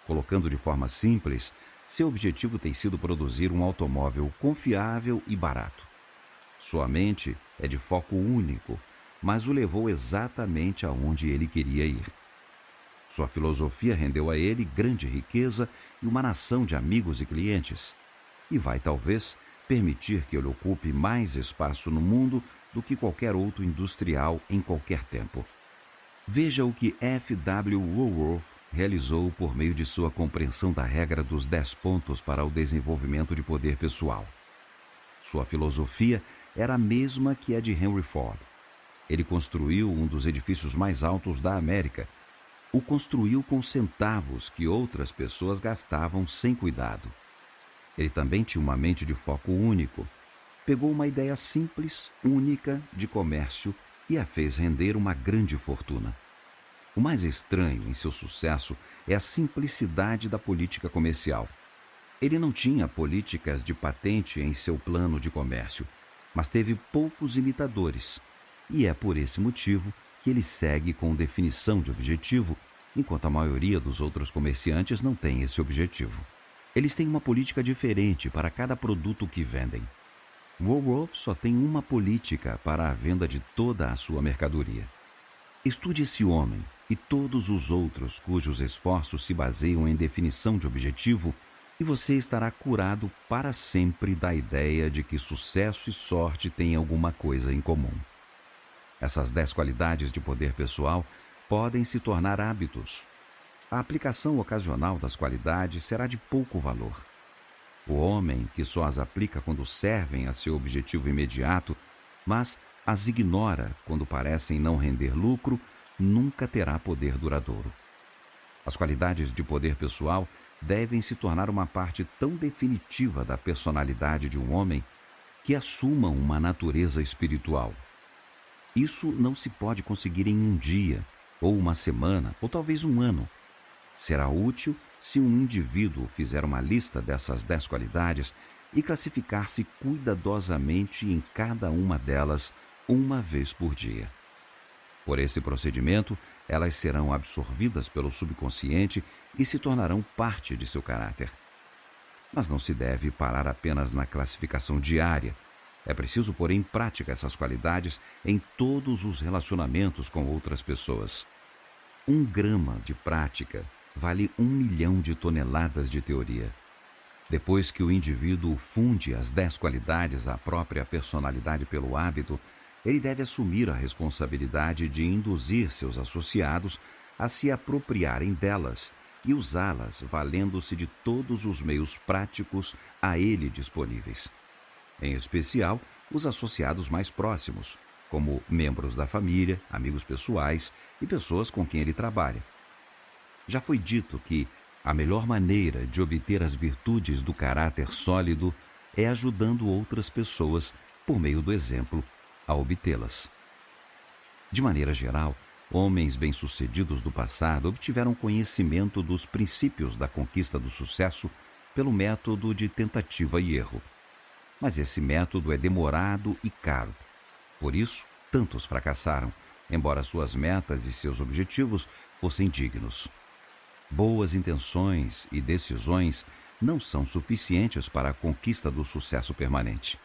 Colocando de forma simples, seu objetivo tem sido produzir um automóvel confiável e barato. Sua mente é de foco único, mas o levou exatamente aonde ele queria ir. Sua filosofia rendeu a ele grande riqueza e uma nação de amigos e clientes, e vai talvez permitir que ele ocupe mais espaço no mundo do que qualquer outro industrial em qualquer tempo. Veja o que F. W. Woolworth realizou por meio de sua compreensão da regra dos 10 pontos para o desenvolvimento de poder pessoal. Sua filosofia era a mesma que a de Henry Ford. Ele construiu um dos edifícios mais altos da América. O construiu com centavos que outras pessoas gastavam sem cuidado. Ele também tinha uma mente de foco único. Pegou uma ideia simples, única, de comércio e a fez render uma grande fortuna. O mais estranho em seu sucesso é a simplicidade da política comercial. Ele não tinha políticas de patente em seu plano de comércio, mas teve poucos imitadores. E é por esse motivo que ele segue com definição de objetivo, enquanto a maioria dos outros comerciantes não tem esse objetivo. Eles têm uma política diferente para cada produto que vendem. Woolworth só tem uma política para a venda de toda a sua mercadoria. Estude esse homem e todos os outros cujos esforços se baseiam em definição de objetivo e você estará curado para sempre da ideia de que sucesso e sorte têm alguma coisa em comum. Essas 10 qualidades de poder pessoal podem se tornar hábitos. A aplicação ocasional das qualidades será de pouco valor. O homem que só as aplica quando servem a seu objetivo imediato, mas as ignora quando parecem não render lucro, nunca terá poder duradouro. As qualidades de poder pessoal devem se tornar uma parte tão definitiva da personalidade de um homem que assumam uma natureza espiritual. Isso não se pode conseguir em um dia, ou uma semana, ou talvez um ano. Será útil se um indivíduo fizer uma lista dessas 10 qualidades e classificar-se cuidadosamente em cada uma delas uma vez por dia. Por esse procedimento, elas serão absorvidas pelo subconsciente e se tornarão parte de seu caráter. Mas não se deve parar apenas na classificação diária. É preciso pôr em prática essas qualidades em todos os relacionamentos com outras pessoas. 1 grama de prática vale 1 milhão de toneladas de teoria. Depois que o indivíduo funde as 10 qualidades à própria personalidade pelo hábito, ele deve assumir a responsabilidade de induzir seus associados a se apropriarem delas e usá-las valendo-se de todos os meios práticos a ele disponíveis. Em especial, os associados mais próximos, como membros da família, amigos pessoais e pessoas com quem ele trabalha. Já foi dito que a melhor maneira de obter as virtudes do caráter sólido é ajudando outras pessoas, por meio do exemplo, a obtê-las. De maneira geral, homens bem-sucedidos do passado obtiveram conhecimento dos princípios da conquista do sucesso pelo método de tentativa e erro. Mas esse método é demorado e caro. Por isso, tantos fracassaram, embora suas metas e seus objetivos fossem dignos. Boas intenções e decisões não são suficientes para a conquista do sucesso permanente.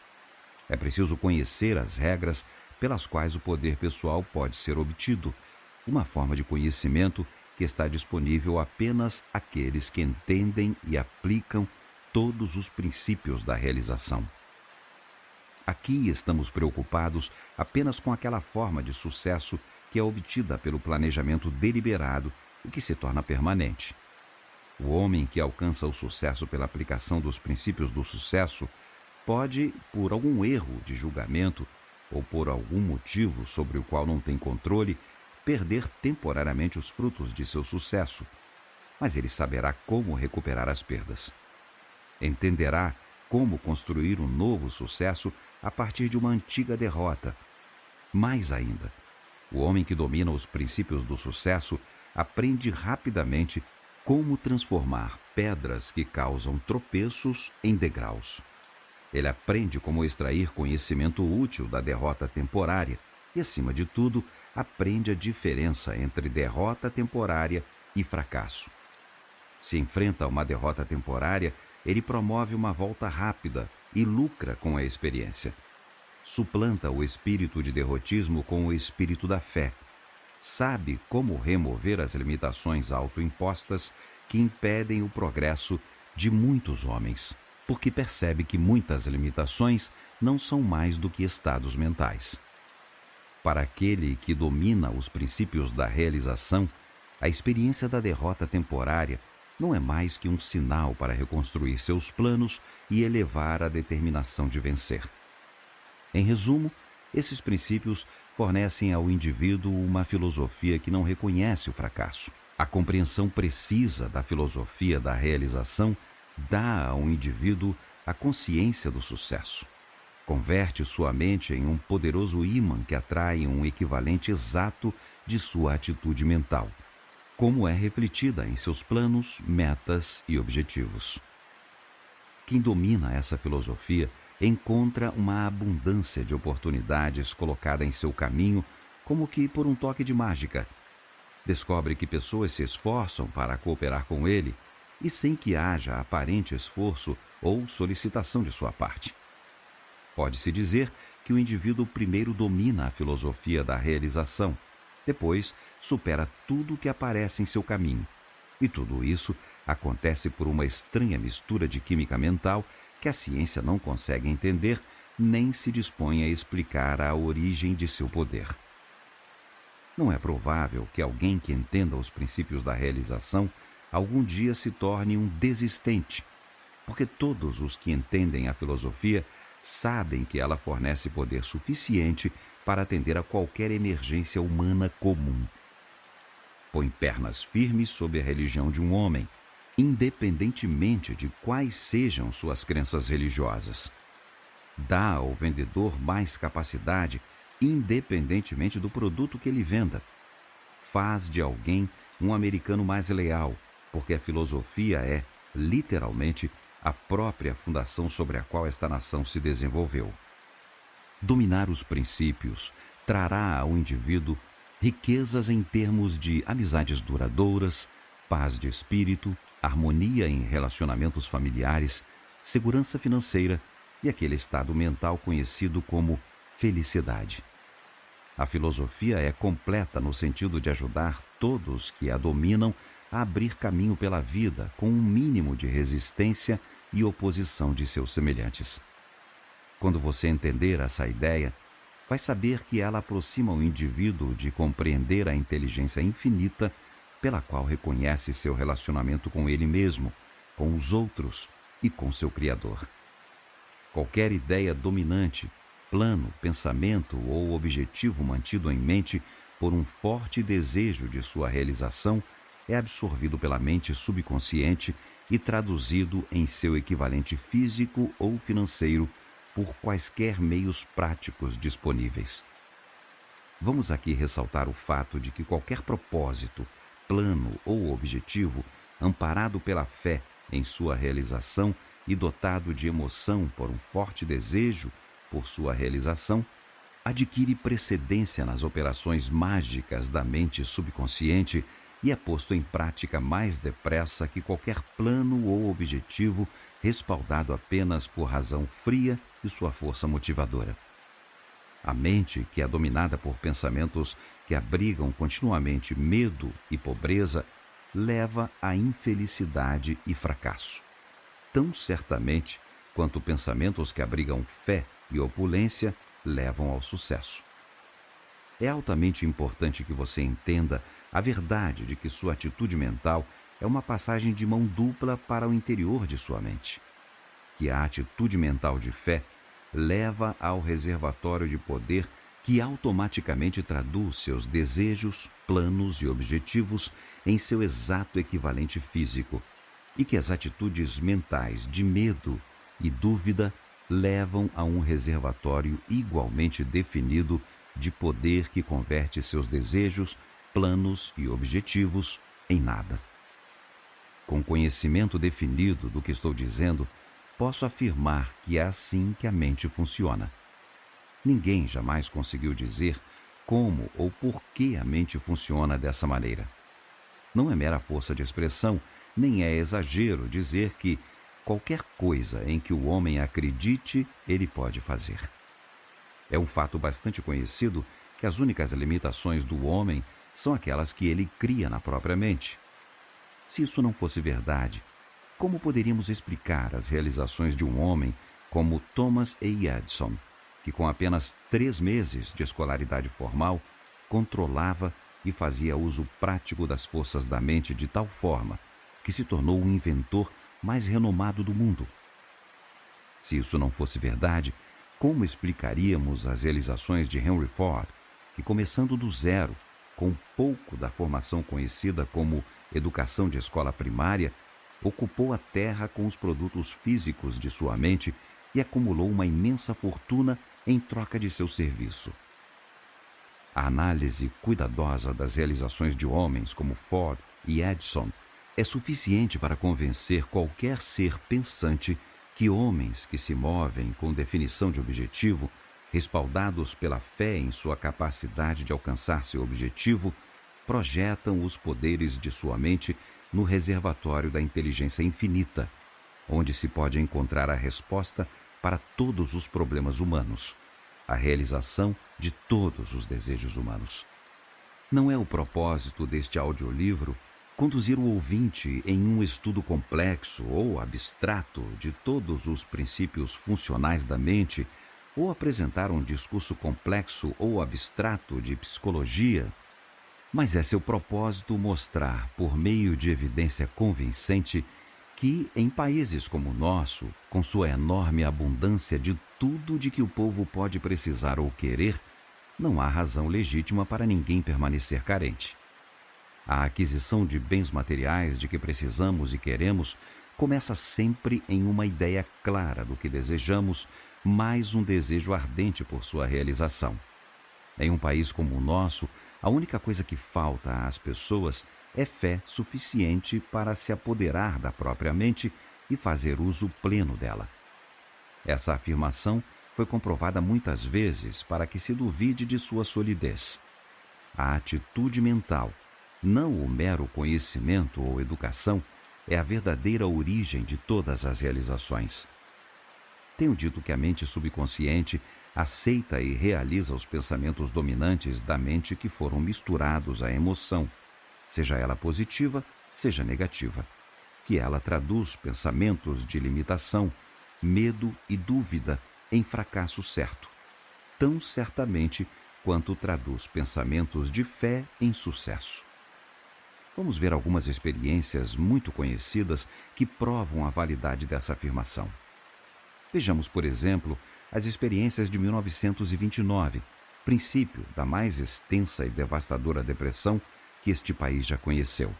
É preciso conhecer as regras pelas quais o poder pessoal pode ser obtido, uma forma de conhecimento que está disponível apenas àqueles que entendem e aplicam todos os princípios da realização. Aqui estamos preocupados apenas com aquela forma de sucesso que é obtida pelo planejamento deliberado e que se torna permanente. O homem que alcança o sucesso pela aplicação dos princípios do sucesso pode, por algum erro de julgamento ou por algum motivo sobre o qual não tem controle, perder temporariamente os frutos de seu sucesso, mas ele saberá como recuperar as perdas. Entenderá como construir um novo sucesso a partir de uma antiga derrota. Mais ainda, o homem que domina os princípios do sucesso aprende rapidamente como transformar pedras que causam tropeços em degraus. Ele aprende como extrair conhecimento útil da derrota temporária e, acima de tudo, aprende a diferença entre derrota temporária e fracasso. Se enfrenta uma derrota temporária, ele promove uma volta rápida e lucra com a experiência. Suplanta o espírito de derrotismo com o espírito da fé. Sabe como remover as limitações autoimpostas que impedem o progresso de muitos homens, porque percebe que muitas limitações não são mais do que estados mentais. Para aquele que domina os princípios da realização, a experiência da derrota temporária não é mais que um sinal para reconstruir seus planos e elevar a determinação de vencer. Em resumo, esses princípios fornecem ao indivíduo uma filosofia que não reconhece o fracasso. A compreensão precisa da filosofia da realização dá ao indivíduo a consciência do sucesso. Converte sua mente em um poderoso ímã que atrai um equivalente exato de sua atitude mental, como é refletida em seus planos, metas e objetivos. Quem domina essa filosofia encontra uma abundância de oportunidades colocada em seu caminho, como que por um toque de mágica. Descobre que pessoas se esforçam para cooperar com ele e sem que haja aparente esforço ou solicitação de sua parte. Pode-se dizer que o indivíduo primeiro domina a filosofia da realização, depois supera tudo que aparece em seu caminho. E tudo isso acontece por uma estranha mistura de química mental que a ciência não consegue entender nem se dispõe a explicar a origem de seu poder. Não é provável que alguém que entenda os princípios da realização algum dia se torne um desistente, porque todos os que entendem a filosofia sabem que ela fornece poder suficiente para atender a qualquer emergência humana comum. Põe pernas firmes sob a religião de um homem, independentemente de quais sejam suas crenças religiosas. Dá ao vendedor mais capacidade, independentemente do produto que ele venda. Faz de alguém um americano mais leal, porque a filosofia é, literalmente, a própria fundação sobre a qual esta nação se desenvolveu. Dominar os princípios trará ao indivíduo riquezas em termos de amizades duradouras, paz de espírito, harmonia em relacionamentos familiares, segurança financeira e aquele estado mental conhecido como felicidade. A filosofia é completa no sentido de ajudar todos que a dominam a abrir caminho pela vida com um mínimo de resistência e oposição de seus semelhantes. Quando você entender essa ideia, vai saber que ela aproxima o indivíduo de compreender a inteligência infinita pela qual reconhece seu relacionamento com ele mesmo, com os outros e com seu Criador. Qualquer ideia dominante, plano, pensamento ou objetivo mantido em mente por um forte desejo de sua realização é absorvido pela mente subconsciente e traduzido em seu equivalente físico ou financeiro por quaisquer meios práticos disponíveis. Vamos aqui ressaltar o fato de que qualquer propósito, plano ou objetivo, amparado pela fé em sua realização e dotado de emoção por um forte desejo por sua realização, adquire precedência nas operações mágicas da mente subconsciente e é posto em prática mais depressa que qualquer plano ou objetivo respaldado apenas por razão fria e sua força motivadora. A mente, que é dominada por pensamentos que abrigam continuamente medo e pobreza, leva à infelicidade e fracasso, tão certamente quanto pensamentos que abrigam fé e opulência levam ao sucesso. É altamente importante que você entenda a verdade de que sua atitude mental é uma passagem de mão dupla para o interior de sua mente, que a atitude mental de fé leva ao reservatório de poder que automaticamente traduz seus desejos, planos e objetivos em seu exato equivalente físico, e que as atitudes mentais de medo e dúvida levam a um reservatório igualmente definido de poder que converte seus desejos, planos e objetivos em nada. Com conhecimento definido do que estou dizendo, posso afirmar que é assim que a mente funciona. Ninguém jamais conseguiu dizer como ou por que a mente funciona dessa maneira. Não é mera força de expressão, nem é exagero dizer que qualquer coisa em que o homem acredite, ele pode fazer. É um fato bastante conhecido que as únicas limitações do homem são aquelas que ele cria na própria mente. Se isso não fosse verdade, como poderíamos explicar as realizações de um homem como Thomas A. Edison, que com apenas 3 meses de escolaridade formal, controlava e fazia uso prático das forças da mente de tal forma que se tornou o inventor mais renomado do mundo? Se isso não fosse verdade, como explicaríamos as realizações de Henry Ford, que começando do zero, com pouco da formação conhecida como educação de escola primária, ocupou a terra com os produtos físicos de sua mente e acumulou uma imensa fortuna em troca de seu serviço? A análise cuidadosa das realizações de homens como Ford e Edison é suficiente para convencer qualquer ser pensante que homens que se movem com definição de objetivo, respaldados pela fé em sua capacidade de alcançar seu objetivo, projetam os poderes de sua mente no reservatório da inteligência infinita, onde se pode encontrar a resposta para todos os problemas humanos, a realização de todos os desejos humanos. Não é o propósito deste audiolivro conduzir o ouvinte em um estudo complexo ou abstrato de todos os princípios funcionais da mente, ou apresentar um discurso complexo ou abstrato de psicologia, mas é seu propósito mostrar, por meio de evidência convincente, que, em países como o nosso, com sua enorme abundância de tudo de que o povo pode precisar ou querer, não há razão legítima para ninguém permanecer carente. A aquisição de bens materiais de que precisamos e queremos começa sempre em uma ideia clara do que desejamos, mais um desejo ardente por sua realização. Em um país como o nosso, a única coisa que falta às pessoas é fé suficiente para se apoderar da própria mente e fazer uso pleno dela. Essa afirmação foi comprovada muitas vezes para que se duvide de sua solidez. A atitude mental, não o mero conhecimento ou educação, é a verdadeira origem de todas as realizações. Tenho dito que a mente subconsciente aceita e realiza os pensamentos dominantes da mente que foram misturados à emoção, seja ela positiva, seja negativa, que ela traduz pensamentos de limitação, medo e dúvida em fracasso certo, tão certamente quanto traduz pensamentos de fé em sucesso. Vamos ver algumas experiências muito conhecidas que provam a validade dessa afirmação. Vejamos, por exemplo, as experiências de 1929, princípio da mais extensa e devastadora depressão que este país já conheceu.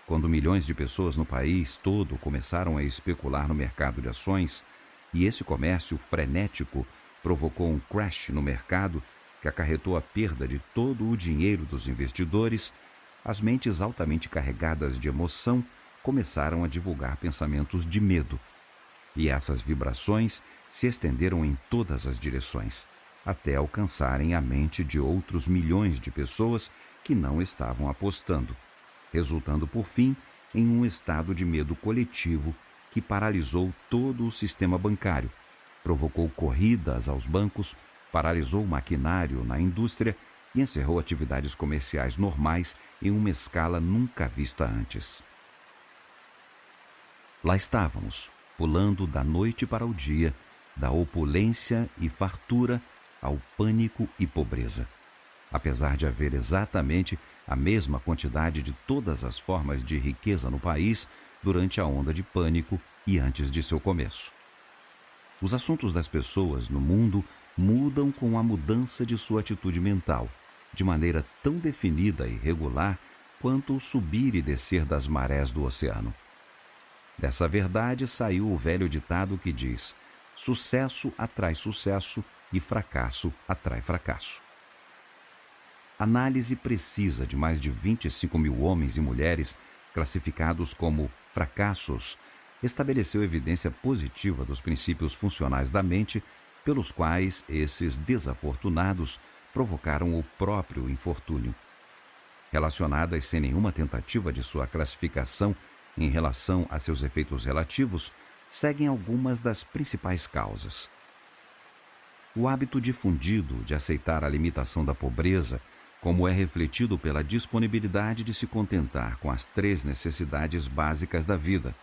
Quando milhões de pessoas no país todo começaram a especular no mercado de ações, e esse comércio frenético provocou um crash no mercado que acarretou a perda de todo o dinheiro dos investidores, as mentes altamente carregadas de emoção começaram a divulgar pensamentos de medo. E essas vibrações se estenderam em todas as direções, até alcançarem a mente de outros milhões de pessoas que não estavam apostando, resultando, por fim, em um estado de medo coletivo que paralisou todo o sistema bancário, provocou corridas aos bancos, paralisou o maquinário na indústria e encerrou atividades comerciais normais em uma escala nunca vista antes. Lá estávamos, pulando da noite para o dia, da opulência e fartura ao pânico e pobreza. Apesar de haver exatamente a mesma quantidade de todas as formas de riqueza no país durante a onda de pânico e antes de seu começo. Os assuntos das pessoas no mundo mudam com a mudança de sua atitude mental, de maneira tão definida e regular quanto o subir e descer das marés do oceano. Dessa verdade saiu o velho ditado que diz: sucesso atrai sucesso e fracasso atrai fracasso. Análise precisa de mais de 25 mil homens e mulheres classificados como fracassos estabeleceu evidência positiva dos princípios funcionais da mente pelos quais esses desafortunados provocaram o próprio infortúnio. Relacionadas sem nenhuma tentativa de sua classificação em relação a seus efeitos relativos, seguem algumas das principais causas. O hábito difundido de aceitar a limitação da pobreza, como é refletido pela disponibilidade de se contentar com as 3 necessidades básicas da vida: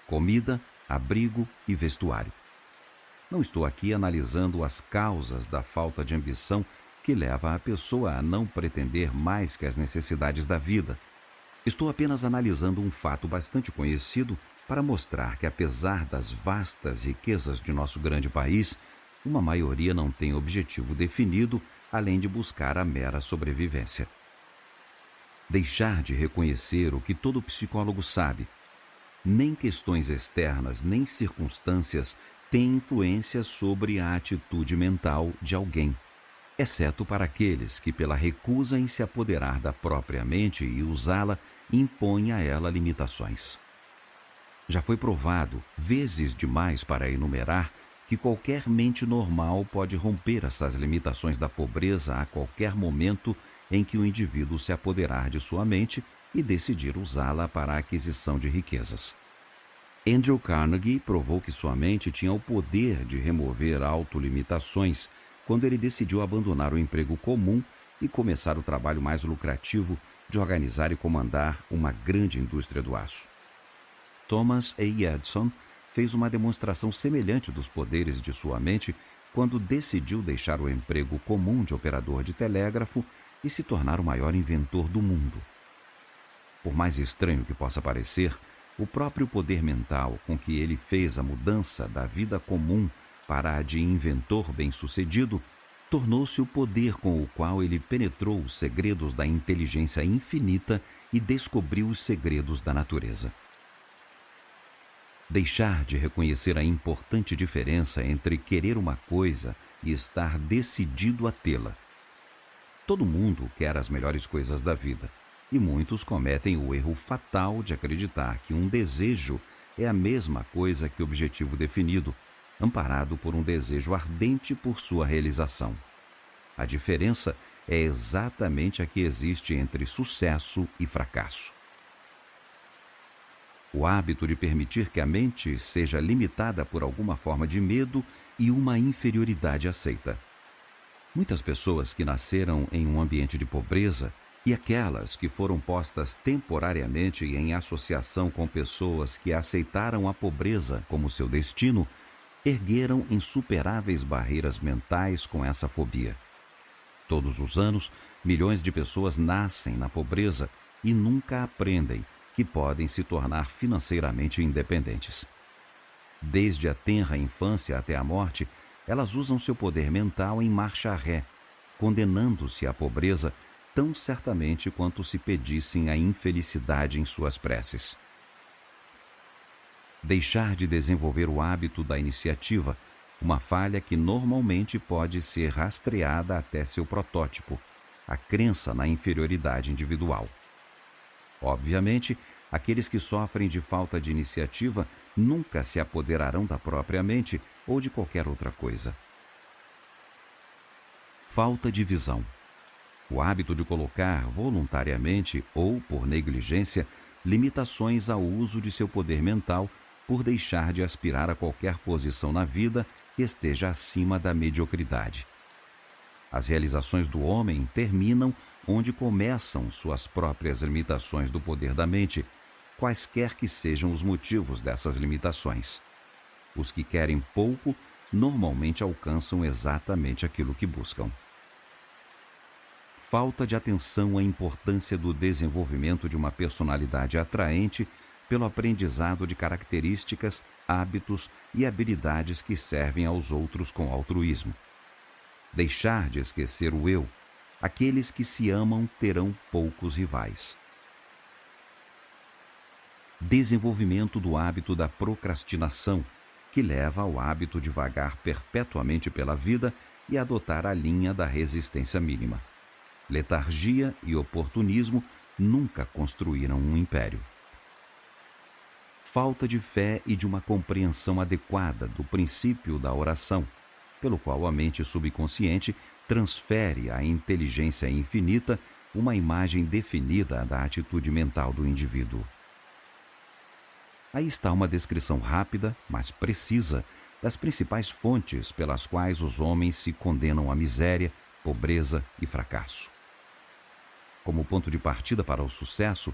comida, abrigo e vestuário. Não estou aqui analisando as causas da falta de ambição que leva a pessoa a não pretender mais que as necessidades da vida. Estou apenas analisando um fato bastante conhecido para mostrar que, apesar das vastas riquezas de nosso grande país, uma maioria não tem objetivo definido além de buscar a mera sobrevivência. Deixar de reconhecer o que todo psicólogo sabe: nem questões externas, nem circunstâncias têm influência sobre a atitude mental de alguém, exceto para aqueles que, pela recusa em se apoderar da própria mente e usá-la, impõem a ela limitações. Já foi provado, vezes demais para enumerar, que qualquer mente normal pode romper essas limitações da pobreza a qualquer momento em que o indivíduo se apoderar de sua mente e decidir usá-la para a aquisição de riquezas. Andrew Carnegie provou que sua mente tinha o poder de remover autolimitações quando ele decidiu abandonar o emprego comum e começar o trabalho mais lucrativo de organizar e comandar uma grande indústria do aço. Thomas A. Edison fez uma demonstração semelhante dos poderes de sua mente quando decidiu deixar o emprego comum de operador de telégrafo e se tornar o maior inventor do mundo. Por mais estranho que possa parecer, o próprio poder mental com que ele fez a mudança da vida comum para a de inventor bem-sucedido tornou-se o poder com o qual ele penetrou os segredos da inteligência infinita e descobriu os segredos da natureza. Deixar de reconhecer a importante diferença entre querer uma coisa e estar decidido a tê-la. Todo mundo quer as melhores coisas da vida, e muitos cometem o erro fatal de acreditar que um desejo é a mesma coisa que objetivo definido, amparado por um desejo ardente por sua realização. A diferença é exatamente a que existe entre sucesso e fracasso. O hábito de permitir que a mente seja limitada por alguma forma de medo e uma inferioridade aceita. Muitas pessoas que nasceram em um ambiente de pobreza e aquelas que foram postas temporariamente em associação com pessoas que aceitaram a pobreza como seu destino, ergueram insuperáveis barreiras mentais com essa fobia. Todos os anos, milhões de pessoas nascem na pobreza e nunca aprendem que podem se tornar financeiramente independentes. Desde a tenra infância até a morte, elas usam seu poder mental em marcha ré, condenando-se à pobreza tão certamente quanto se pedissem a infelicidade em suas preces. Deixar de desenvolver o hábito da iniciativa, uma falha que normalmente pode ser rastreada até seu protótipo, a crença na inferioridade individual. Obviamente, aqueles que sofrem de falta de iniciativa nunca se apoderarão da própria mente ou de qualquer outra coisa. Falta de visão. O hábito de colocar voluntariamente ou por negligência limitações ao uso de seu poder mental por deixar de aspirar a qualquer posição na vida que esteja acima da mediocridade. As realizações do homem terminam onde começam suas próprias limitações do poder da mente, quaisquer que sejam os motivos dessas limitações. Os que querem pouco normalmente alcançam exatamente aquilo que buscam. Falta de atenção à importância do desenvolvimento de uma personalidade atraente pelo aprendizado de características, hábitos e habilidades que servem aos outros com altruísmo. Deixar de esquecer o eu. Aqueles que se amam terão poucos rivais. Desenvolvimento do hábito da procrastinação, que leva ao hábito de vagar perpetuamente pela vida e adotar a linha da resistência mínima. letargia e oportunismo nunca construíram um império. Falta de fé e de uma compreensão adequada do princípio da oração, pelo qual a mente subconsciente transfere à inteligência infinita uma imagem definida da atitude mental do indivíduo. Aí está uma descrição rápida, mas precisa, das principais fontes pelas quais os homens se condenam à miséria, pobreza e fracasso. Como ponto de partida para o sucesso,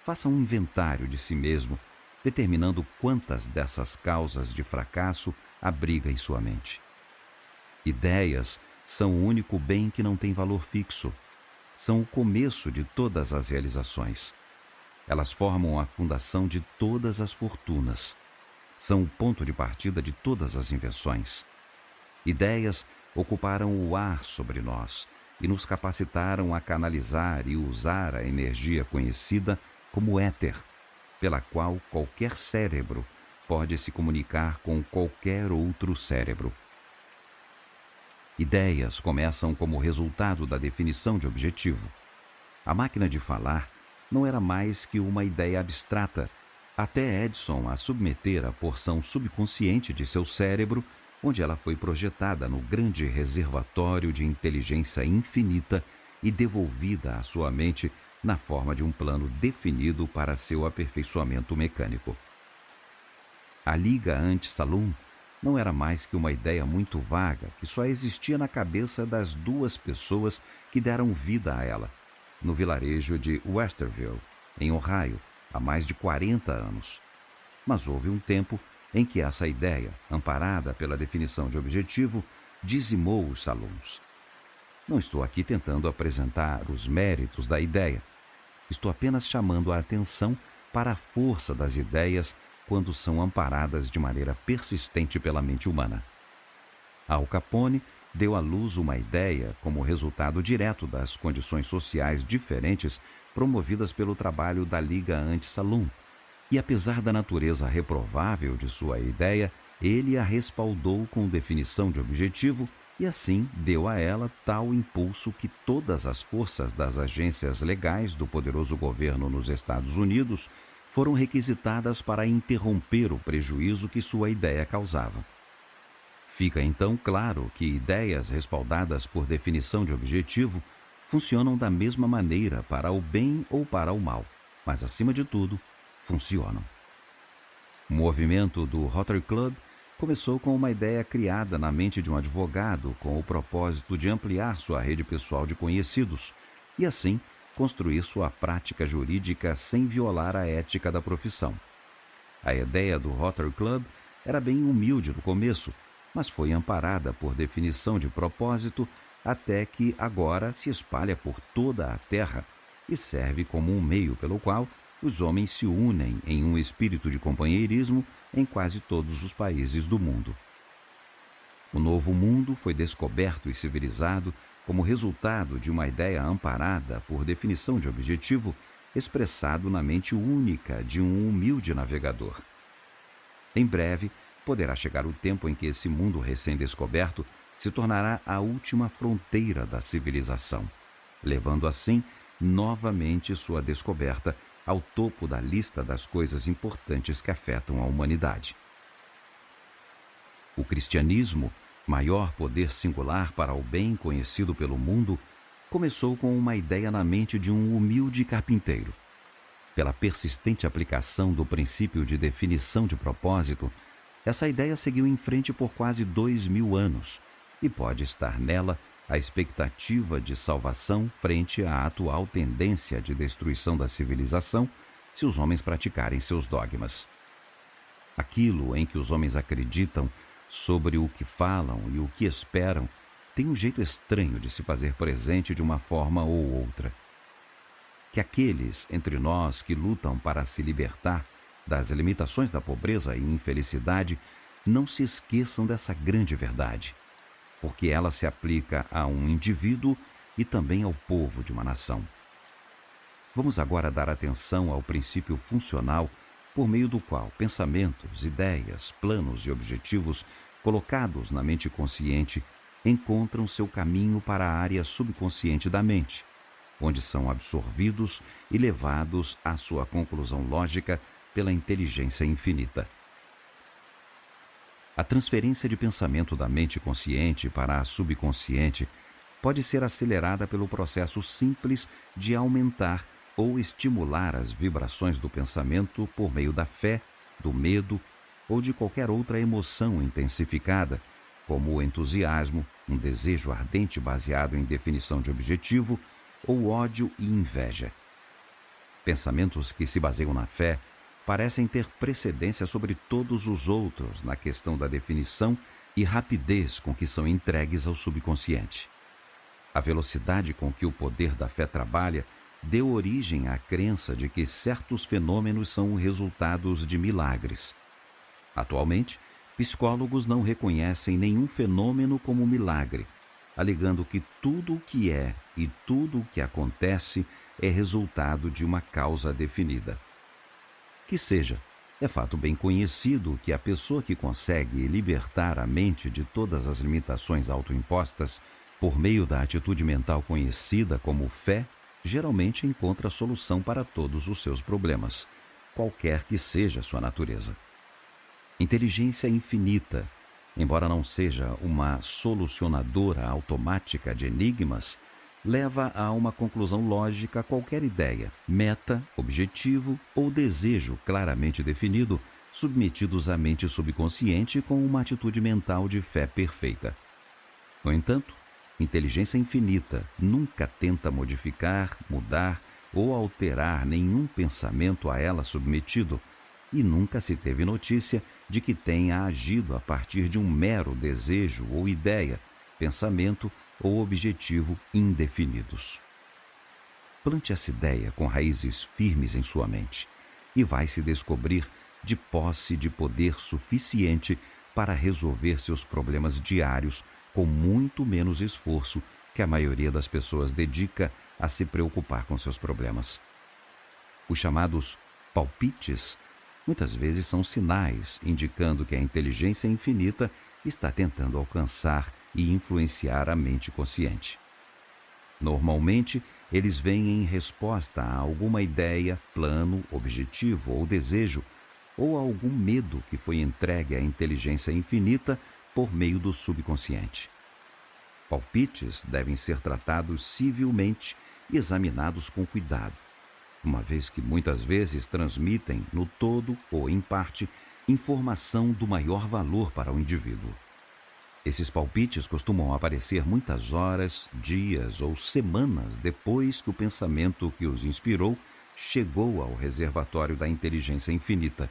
faça um inventário de si mesmo, determinando quantas dessas causas de fracasso abriga em sua mente. Ideias são o único bem que não tem valor fixo. São o começo de todas as realizações. Elas formam a fundação de todas as fortunas. São o ponto de partida de todas as invenções. Ideias ocuparam o ar sobre nós e nos capacitaram a canalizar e usar a energia conhecida como éter, pela qual qualquer cérebro pode se comunicar com qualquer outro cérebro. Ideias começam como resultado da definição de objetivo. A máquina de falar não era mais que uma ideia abstrata, até Edison a submeter à porção subconsciente de seu cérebro, onde ela foi projetada no grande reservatório de inteligência infinita e devolvida à sua mente na forma de um plano definido para seu aperfeiçoamento mecânico. A Liga Anti-Saloon não era mais que uma ideia muito vaga que só existia na cabeça das duas pessoas que deram vida a ela, no vilarejo de Westerville, em Ohio, há mais de 40 anos. Mas houve um tempo em que essa ideia, amparada pela definição de objetivo, dizimou os salões. Não estou aqui tentando apresentar os méritos da ideia. Estou apenas chamando a atenção para a força das ideias quando são amparadas de maneira persistente pela mente humana. Al Capone deu à luz uma ideia como resultado direto das condições sociais diferentes promovidas pelo trabalho da Liga Anti-Saloon. E apesar da natureza reprovável de sua ideia, ele a respaldou com definição de objetivo e assim deu a ela tal impulso que todas as forças das agências legais do poderoso governo nos Estados Unidos foram requisitadas para interromper o prejuízo que sua ideia causava. Fica então claro que ideias respaldadas por definição de objetivo funcionam da mesma maneira para o bem ou para o mal, mas acima de tudo, funcionam. O movimento do Rotary Club começou com uma ideia criada na mente de um advogado com o propósito de ampliar sua rede pessoal de conhecidos e, assim, construir sua prática jurídica sem violar a ética da profissão. A ideia do Rotary Club era bem humilde no começo, mas foi amparada por definição de propósito até que agora se espalha por toda a Terra e serve como um meio pelo qual os homens se unem em um espírito de companheirismo em quase todos os países do mundo. O novo mundo foi descoberto e civilizado como resultado de uma ideia amparada por definição de objetivo expressado na mente única de um humilde navegador. Em breve, poderá chegar o tempo em que esse mundo recém-descoberto se tornará a última fronteira da civilização, levando assim novamente sua descoberta ao topo da lista das coisas importantes que afetam a humanidade. O cristianismo, maior poder singular para o bem conhecido pelo mundo, começou com uma ideia na mente de um humilde carpinteiro. Pela persistente aplicação do princípio de definição de propósito, essa ideia seguiu em frente por quase 2000 anos e pode estar nela a expectativa de salvação frente à atual tendência de destruição da civilização se os homens praticarem seus dogmas. Aquilo em que os homens acreditam sobre o que falam e o que esperam tem um jeito estranho de se fazer presente de uma forma ou outra. Que aqueles entre nós que lutam para se libertar das limitações da pobreza e infelicidade não se esqueçam dessa grande verdade, porque ela se aplica a um indivíduo e também ao povo de uma nação. Vamos agora dar atenção ao princípio funcional por meio do qual pensamentos, ideias, planos e objetivos colocados na mente consciente encontram seu caminho para a área subconsciente da mente, onde são absorvidos e levados à sua conclusão lógica pela inteligência infinita. A transferência de pensamento da mente consciente para a subconsciente pode ser acelerada pelo processo simples de aumentar ou estimular as vibrações do pensamento por meio da fé, do medo ou de qualquer outra emoção intensificada, como o entusiasmo, um desejo ardente baseado em definição de objetivo, ou ódio e inveja. Pensamentos que se baseiam na fé parecem ter precedência sobre todos os outros na questão da definição e rapidez com que são entregues ao subconsciente. A velocidade com que o poder da fé trabalha deu origem à crença de que certos fenômenos são resultados de milagres. Atualmente, psicólogos não reconhecem nenhum fenômeno como milagre, alegando que tudo o que é e tudo o que acontece é resultado de uma causa definida. Que seja, é fato bem conhecido que a pessoa que consegue libertar a mente de todas as limitações autoimpostas por meio da atitude mental conhecida como fé, geralmente encontra a solução para todos os seus problemas, qualquer que seja a sua natureza. Inteligência infinita, embora não seja uma solucionadora automática de enigmas, leva a uma conclusão lógica a qualquer ideia, meta, objetivo ou desejo claramente definido, submetidos à mente subconsciente com uma atitude mental de fé perfeita. No entanto, inteligência infinita nunca tenta modificar, mudar ou alterar nenhum pensamento a ela submetido, e nunca se teve notícia de que tenha agido a partir de um mero desejo ou ideia, pensamento ou objetivo indefinidos. Plante essa ideia com raízes firmes em sua mente e vai se descobrir de posse de poder suficiente para resolver seus problemas diários com muito menos esforço que a maioria das pessoas dedica a se preocupar com seus problemas. Os chamados palpites muitas vezes são sinais indicando que a inteligência infinita está tentando alcançar e influenciar a mente consciente. Normalmente, eles vêm em resposta a alguma ideia, plano, objetivo ou desejo, ou a algum medo que foi entregue à inteligência infinita por meio do subconsciente. Palpites devem ser tratados civilmente e examinados com cuidado, uma vez que muitas vezes transmitem, no todo ou em parte, informação do maior valor para o indivíduo. Esses palpites costumam aparecer muitas horas, dias ou semanas depois que o pensamento que os inspirou chegou ao reservatório da inteligência infinita,